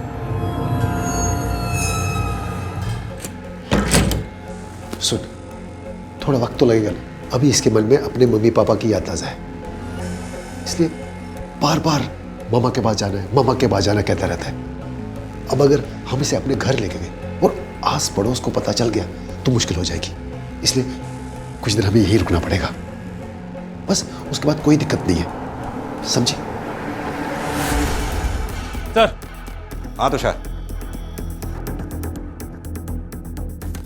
सुन, थोड़ा वक्त तो लगेगा ना। अभी इसके मन में अपने मम्मी पापा की याद ताज़ा है, इसलिए बार बार मामा के पास जाना है, मामा के पास जाना कहता रहता है। अब अगर हम इसे अपने घर लेके गए और आस पड़ोस को पता चल गया तो मुश्किल हो जाएगी, इसलिए कुछ दिन हमें यहीं रुकना पड़ेगा। बस उसके बाद कोई दिक्कत नहीं है, समझी? सर। हाँ तुषार।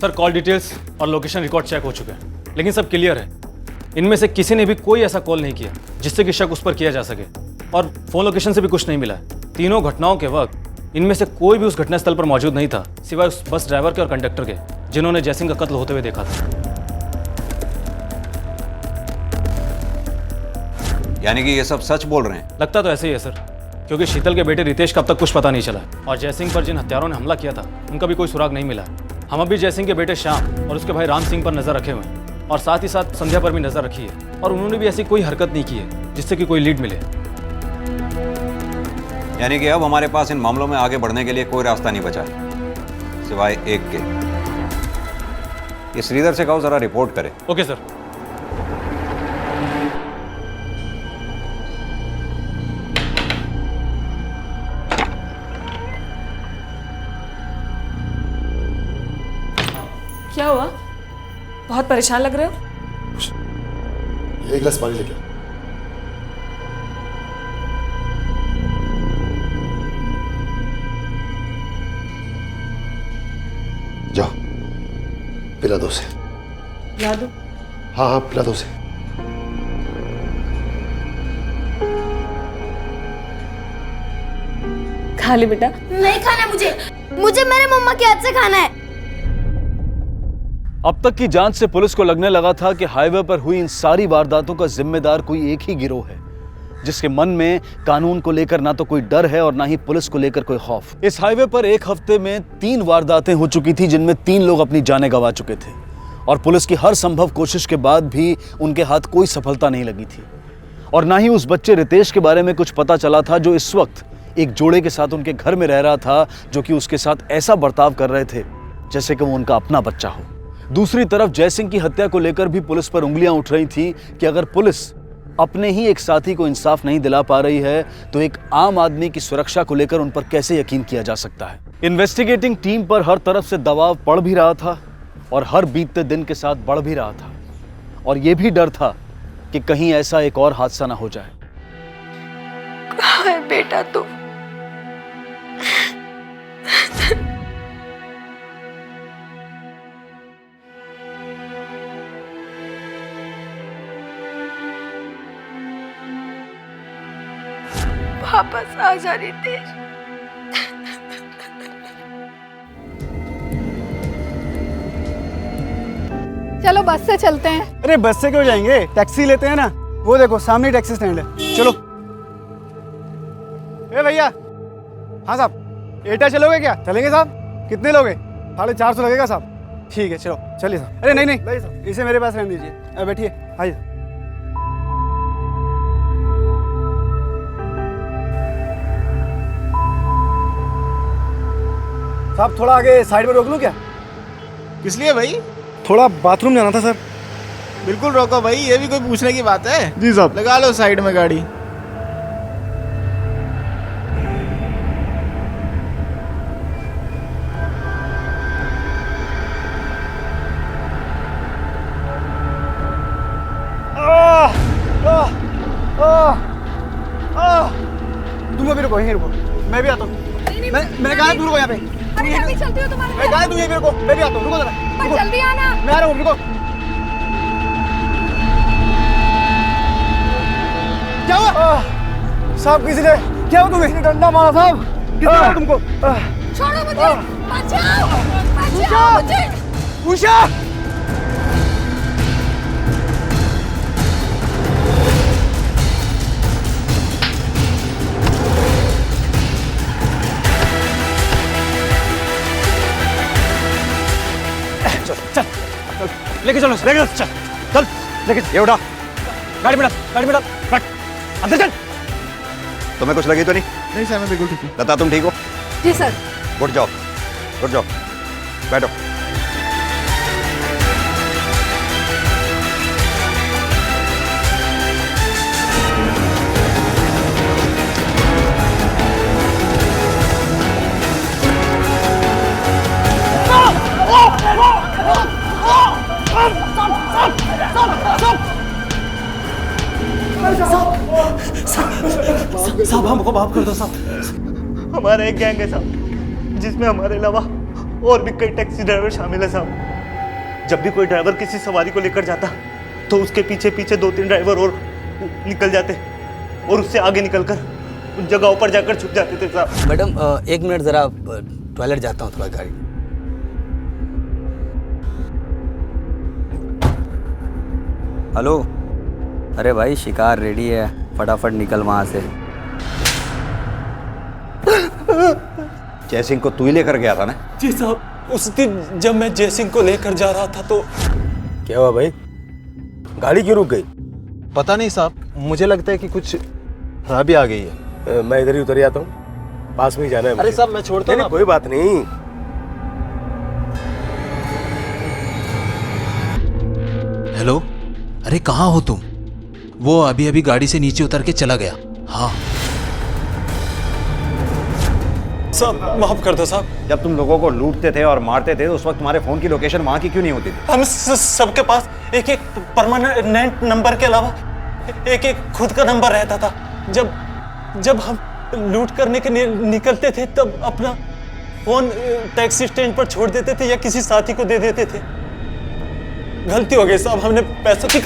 सर कॉल डिटेल्स और लोकेशन रिकॉर्ड चेक हो चुके हैं, लेकिन सब क्लियर है। इनमें से किसी ने भी कोई ऐसा कॉल नहीं किया जिससे कि शक उस पर किया जा सके, और फोन लोकेशन से भी कुछ नहीं मिला है। तीनों घटनाओं के वक्त इनमें से कोई भी उस घटनास्थल पर मौजूद नहीं था, सिवाय उस बस ड्राइवर के और कंडक्टर के, जिन्होंने जयसिंह का कत्ल होते हुए देखा था। यानी कि ये सब सच बोल रहे हैं? लगता तो ऐसे ही है सर, क्योंकि शीतल के बेटे रितेश का अब तक कुछ पता नहीं चला, और जयसिंह पर जिन हत्यारों ने हमला किया था उनका भी कोई सुराग नहीं मिला। हम अभी जयसिंह के बेटे श्याम और उसके भाई राम सिंह पर नजर रखे हुए हैं, और साथ ही साथ संध्या पर भी नजर रखी है, और उन्होंने भी ऐसी कोई हरकत नहीं की है जिससे कि कोई लीड मिले। यानी कि अब हमारे पास इन मामलों में आगे बढ़ने के लिए कोई रास्ता नहीं बचा सिवाय एक के। ये श्रीधर से कहो जरा रिपोर्ट करे। Okay sir. क्या हुआ? बहुत परेशान लग रहे हो। एक गिलास पानी लेके आओ। जाओ पिला दो उसे। पिला दो? हाँ हाँ पिला दो उसे। खा ले बेटा। नहीं खाना मुझे, मुझे मेरे मम्मा के हाथ से खाना है। अब तक की जांच से पुलिस को लगने लगा था कि हाईवे पर हुई इन सारी वारदातों का जिम्मेदार कोई एक ही गिरोह है, जिसके मन में कानून को लेकर ना तो कोई डर है और ना ही पुलिस को लेकर कोई खौफ। इस हाईवे पर एक हफ्ते में 3 वारदातें हो चुकी थी, जिनमें 3 लोग अपनी जानें गंवा चुके थे, और पुलिस की हर संभव कोशिश के बाद भी उनके हाथ कोई सफलता नहीं लगी थी। और ना ही उस बच्चे रितेश के बारे में कुछ पता चला था, जो इस वक्त एक जोड़े के साथ उनके घर में रह रहा था, जो कि उसके साथ ऐसा बर्ताव कर रहे थे जैसे कि वो उनका अपना बच्चा हो। दूसरी तरफ जयसिंह की हत्या को लेकर भी पुलिस पर उंगलियां उठ रही थी कि अगर पुलिस अपने ही एक साथी को इंसाफ नहीं दिला पा रही है तो एक आम आदमी की सुरक्षा को लेकर उन पर कैसे यकीन किया जा सकता है। इन्वेस्टिगेटिंग टीम पर हर तरफ से दबाव पड़ भी रहा था और हर बीतते दिन के साथ बढ़ भी रहा था, और यह भी डर था कि कहीं ऐसा एक और हादसा ना हो जाए। कहाँ है बेटा तू? वापस आ जा रितेश। चलो बस से चलते हैं। अरे बस से क्यों जाएंगे, टैक्सी लेते हैं ना। वो देखो सामने टैक्सी स्टैंड है, चलो। ए भैया। हाँ साहब, एटा चलोगे क्या? चलेंगे साहब। कितने लोगे? 450 लगेगा साहब। ठीक है चलो, चलिए साहब। अरे नहीं नहीं, इसे मेरे पास रहने दीजिए। बैठिए, आइए। साहब थोड़ा आगे साइड में रोक लूं क्या? किस लिए भाई? थोड़ा बाथरूम जाना था सर। बिल्कुल रोको भाई, ये भी कोई पूछने की बात है? जी साहब। लगा लो साइड में गाड़ी। तुम अभी रुको, यहीं रुको, मैं भी आता हूँ। मैं कहा तुम रुको यहाँ पे। अरे अभी चलती हो तुम्हारे। मैं कहा तुम यहीं पे रुको, मैं भी आता हूँ। रुको जरा, पर जल्दी आना। मैं आ रहा हूँ, रुको। क्या हुआ? साहब किसी ने क्या हुआ? तुम्हें डंडा मारा साहब? किसने मारा तुमको? छोड़ो मुझे, बचाओ, बचाओ मुझे। उषा! चल लेके चलो, चल चल लेके ये उठा, गाड़ी में डाल, रख अंदर चल। तुम्हें कुछ लगी तो नहीं? नहीं सर, मैं बिल्कुल ठीक हूँ। लता तुम ठीक हो? जी सर। उठ जाओ, उठ जाओ, बैठो। साहब हमको माफ कर दो साहब। हमारा एक गैंग है साहब, जिसमें हमारे अलावा और भी कई टैक्सी ड्राइवर शामिल है साहब। जब भी कोई ड्राइवर किसी सवारी को लेकर जाता तो उसके पीछे पीछे 2-3 ड्राइवर और निकल जाते और उससे आगे निकलकर उन जगहों पर जाकर छुप जाते थे साहब। मैडम 1 मिनट ज़रा टॉयलेट जाता हूँ थोड़ा गाड़ी। हेलो, अरे भाई शिकार रेडी है, फटाफट निकल वहाँ से। जयसिंह को तू ही लेकर गया था ना? जी साहब, उस दिन जब मैं जयसिंह को लेकर जा रहा था तो क्या हुआ भाई, गाड़ी क्यों रुक गई? पता नहीं साहब, मुझे लगता है कि कुछ खराबी आ गई है। मैं इधर ही उतर जाता हूँ, पास में ही जाना है। अरे साहब मैं छोड़ता हूँ। कोई बात नहीं। हेलो, अरे कहाँ हो तुम? वो अभी अभी गाड़ी से नीचे उतर के चला गया। हाँ साहब माफ कर दो साहब। जब तुम लोगों को लूटते थे और मारते थे उस वक्त तुम्हारे फोन की लोकेशन वहां की क्यों नहीं होती थी? हम सबके पास एक एक परमानेंट नंबर के अलावा एक एक खुद का नंबर रहता था। जब हम लूट करने के निकलते थे तब अपना फोन टैक्सी स्टैंड पर छोड़ देते थे या किसी साथी को दे देते थे। गलती हो गई साहब, हमने पैसों की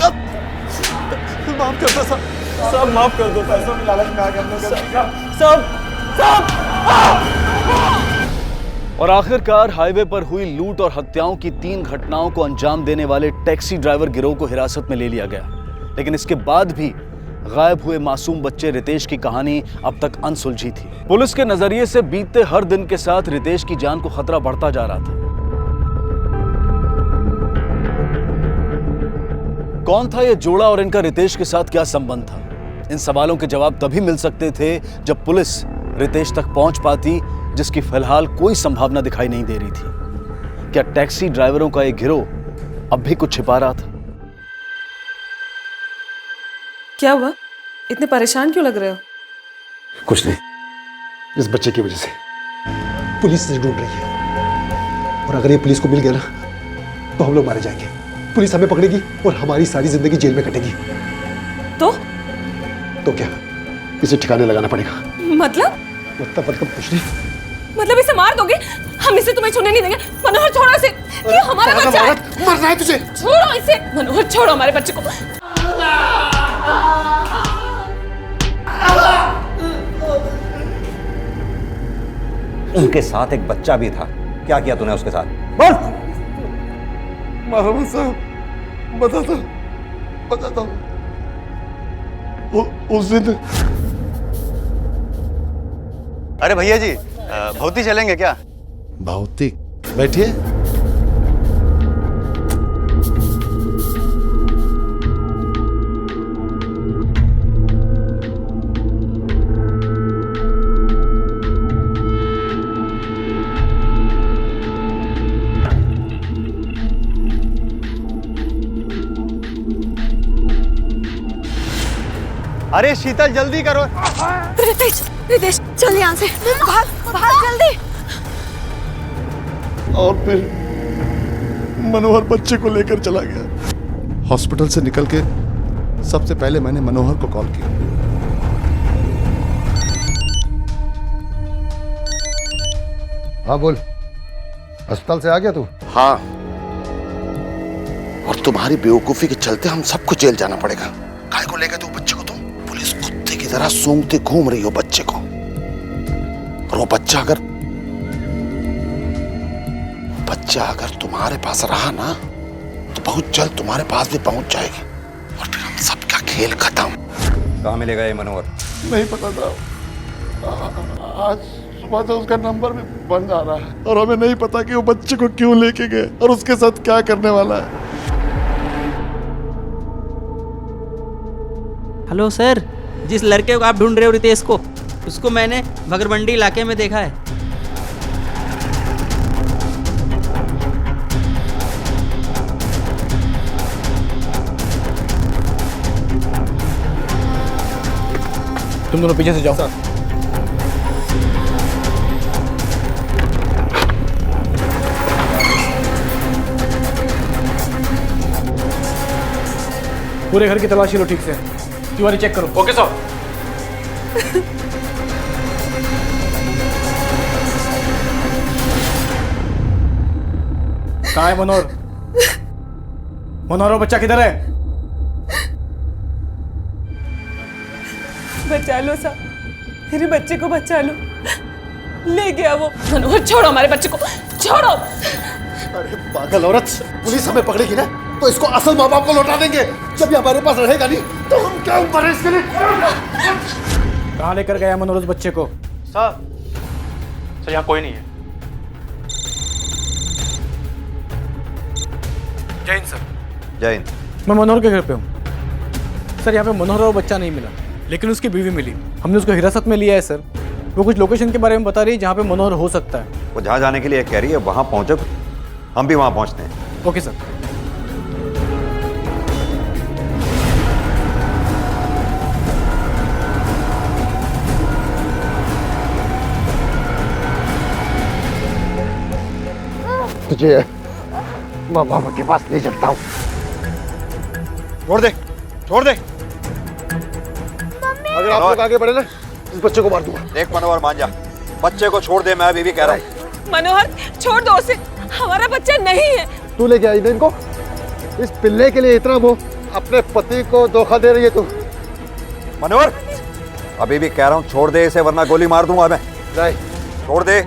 माफ कर दो साहब, माफ कर दो। पैसों की लालच में आ गए हम लोग साहब। और आखिरकार हाईवे पर हुई लूट और हत्याओं की 3 घटनाओं को अंजाम देने वाले टैक्सी ड्राइवर गिरोह को हिरासत में ले लिया गया। लेकिन इसके बाद भी गायब हुए मासूम बच्चे रितेश की कहानी अब तक अनसुलझी थी। पुलिस के नजरिए से बीतते हर दिन के साथ रितेश की जान को खतरा बढ़ता जा रहा था। कौन था ये जोड़ा और इनका रितेश के साथ क्या संबंध था? इन सवालों के जवाब तभी मिल सकते थे जब पुलिस रितेश तक पहुंच पाती, जिसकी फिलहाल कोई संभावना दिखाई नहीं दे रही थी। क्या टैक्सी ड्राइवरों का एक गिरोह अब भी कुछ छिपा रहा था? क्या हुआ? इतने परेशान क्यों लग रहे हो? कुछ नहीं, इस बच्चे की वजह से पुलिस इसे ढूंढ रही है और अगर ये पुलिस को मिल गया ना तो हम लोग मारे जाएंगे। पुलिस हमें पकड़ेगी और हमारी सारी जिंदगी जेल में कटेगी। तो क्या, इसे ठिकाने लगाना पड़ेगा। मतलब कुछ नहीं। मतलब इसे मार दोगे? हम इसे तुम्हें छूने नहीं देंगे। मनोहर छोड़ो इसे, ये हमारा बच्चा है। मरना है तुझे? छोड़ो इसे मनोहर, छोड़ो हमारे बच्चे को। उनके साथ एक बच्चा भी था, क्या किया तूने उसके साथ? बोल। मारा साहब, बताता उस दिन। अरे भैया जी, भौती चलेंगे क्या? भौतिक? बैठिए। अरे शीतल जल्दी करो। रितेश चल यहाँ से, भाग जल्दी। और फिर मनोहर बच्चे को लेकर चला गया। हॉस्पिटल से निकल के सबसे पहले मैंने मनोहर को कॉल किया। हाँ बोल, अस्पताल से आ गया तू? हाँ, और तुम्हारी बेवकूफी के चलते हम सबको जेल जाना पड़ेगा। काय को लेकर तू बच्चे को, तुम पुलिस कुत्ते की तरह सूंघते घूम रही हो बच्चे को। और वो बच्चा अगर तुम्हारे पास रहा ना तो बहुत जल्द तुम्हारे पास भी पहुंच जाएगी और फिर हम सबका खेल खत्म। कहाँ मिलेगा ये मनोहर? नहीं पता था, आज सुबह से उसका नंबर भी बंद आ रहा है और हमें नहीं पता कि वो बच्चे को क्यों लेके गए और उसके साथ क्या करने वाला है। हेलो सर, जिस लड़के को आप ढूंढ रहे हो रितेश को, उसको मैंने भगरमंडी इलाके में देखा है। तुम दोनों पीछे से जाओ। पूरे घर की तलाशी लो ठीक से। तिवारी चेक करो। Okay sir. कहाँ है मनोहर? मनोहर बच्चा किधर है? बचा लो साहब, मेरे बच्चे को बचा लो। ले गया वो। मनोहर छोड़ो हमारे बच्चे को, छोड़ो। अरे पागल औरत, पुलिस हमें पकड़ेगी ना तो इसको असल माँ बाप को लौटा देंगे। जब ये हमारे पास रहेगा नहीं तो हम क्या ऊपर इसके लिए। कहाँ लेकर गया मनोहर उस बच्चे को? सर यहाँ कोई नहीं है। जय हिंद सर। जय हिंद। मैं मनोहर के घर पे हूँ सर। यहाँ पे मनोहर और बच्चा नहीं मिला, लेकिन उसकी बीवी मिली। हमने उसको हिरासत में लिया है सर। वो कुछ लोकेशन के बारे में बता रही है जहाँ पे मनोहर हो सकता है। वो जहाँ जाने के लिए कह रही है वहाँ पहुँचो, हम भी वहाँ पहुँचते हैं। Okay sir. तुझे माँ बाबा के पास ले चलता हूँ। छोड़ दे, छोड़ दे। अगर आप लोग आगे बढ़े ना, इस बच्चे को मार दूंगा। देख मनोहर, मान जा, बच्चे को छोड़ दे। मैं अभी भी कह रहा हूँ। मनोहर छोड़ दो उसे, हमारा बच्चा नहीं है। तू लेके आई ना इनको? इस पिल्ले के लिए इतना वो अपने पति को धोखा दे रही है तू? मनोहर, अभी भी कह रहा हूँ छोड़ दे इसे, वरना गोली मार दूंगा मैं। नहीं, छोड़ दे।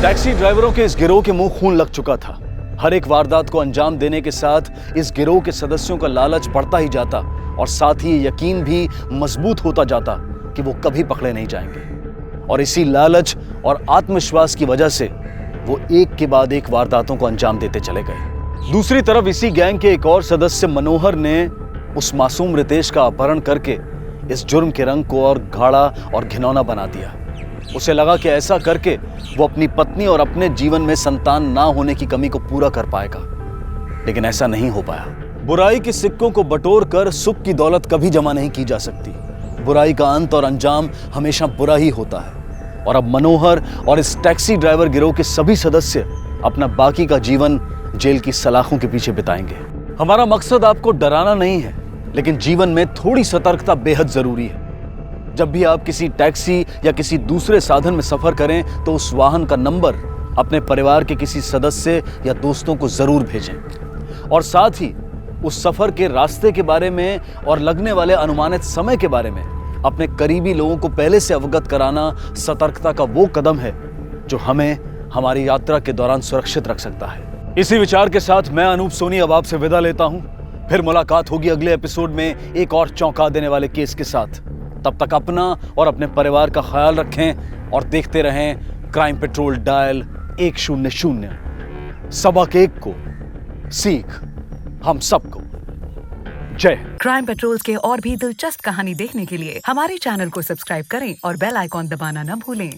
टैक्सी ड्राइवरों के इस गिरोह के मुंह खून लग चुका था। हर एक वारदात को अंजाम देने के साथ इस गिरोह के सदस्यों का लालच बढ़ता ही जाता और साथ ही ये यकीन भी मजबूत होता जाता कि वो कभी पकड़े नहीं जाएंगे। और इसी लालच और आत्मविश्वास की वजह से वो एक के बाद एक वारदातों को अंजाम देते चले गए। दूसरी तरफ इसी गैंग के एक और सदस्य मनोहर ने उस मासूम रितेश का अपहरण करके इस जुर्म के रंग को और गाढ़ा और घिनौना बना दिया। उसे लगा कि ऐसा करके वो अपनी पत्नी और अपने जीवन में संतान ना होने की कमी को पूरा कर पाएगा, लेकिन ऐसा नहीं हो पाया। बुराई के सिक्कों को बटोर कर सुख की दौलत कभी जमा नहीं की जा सकती। बुराई का अंत और अंजाम हमेशा बुरा ही होता है। और अब मनोहर और इस टैक्सी ड्राइवर गिरोह के सभी सदस्य अपना बाकी का जीवन जेल की सलाखों के पीछे बिताएंगे। हमारा मकसद आपको डराना नहीं है, लेकिन जीवन में थोड़ी सतर्कता बेहद जरूरी है। जब भी आप किसी टैक्सी या किसी दूसरे साधन में सफर करें तो उस वाहन का नंबर अपने परिवार के किसी सदस्य या दोस्तों को जरूर भेजें। और साथ ही उस सफर के रास्ते के बारे में और लगने वाले अनुमानित समय के बारे में अपने करीबी लोगों को पहले से अवगत कराना सतर्कता का वो कदम है जो हमें हमारी यात्रा के दौरान सुरक्षित रख सकता है। इसी विचार के साथ मैं अनूप सोनी अब आपसे विदा लेता हूं। फिर मुलाकात होगी अगले एपिसोड में एक और चौंका देने वाले केस के साथ। तब तक अपना और अपने परिवार का ख्याल रखें और देखते रहें क्राइम पेट्रोल डायल 100। सबक एक को सीख हम सबको। जय। क्राइम पेट्रोल्स के और भी दिलचस्प कहानी देखने के लिए हमारे चैनल को सब्सक्राइब करें और बेल आइकॉन दबाना न भूलें।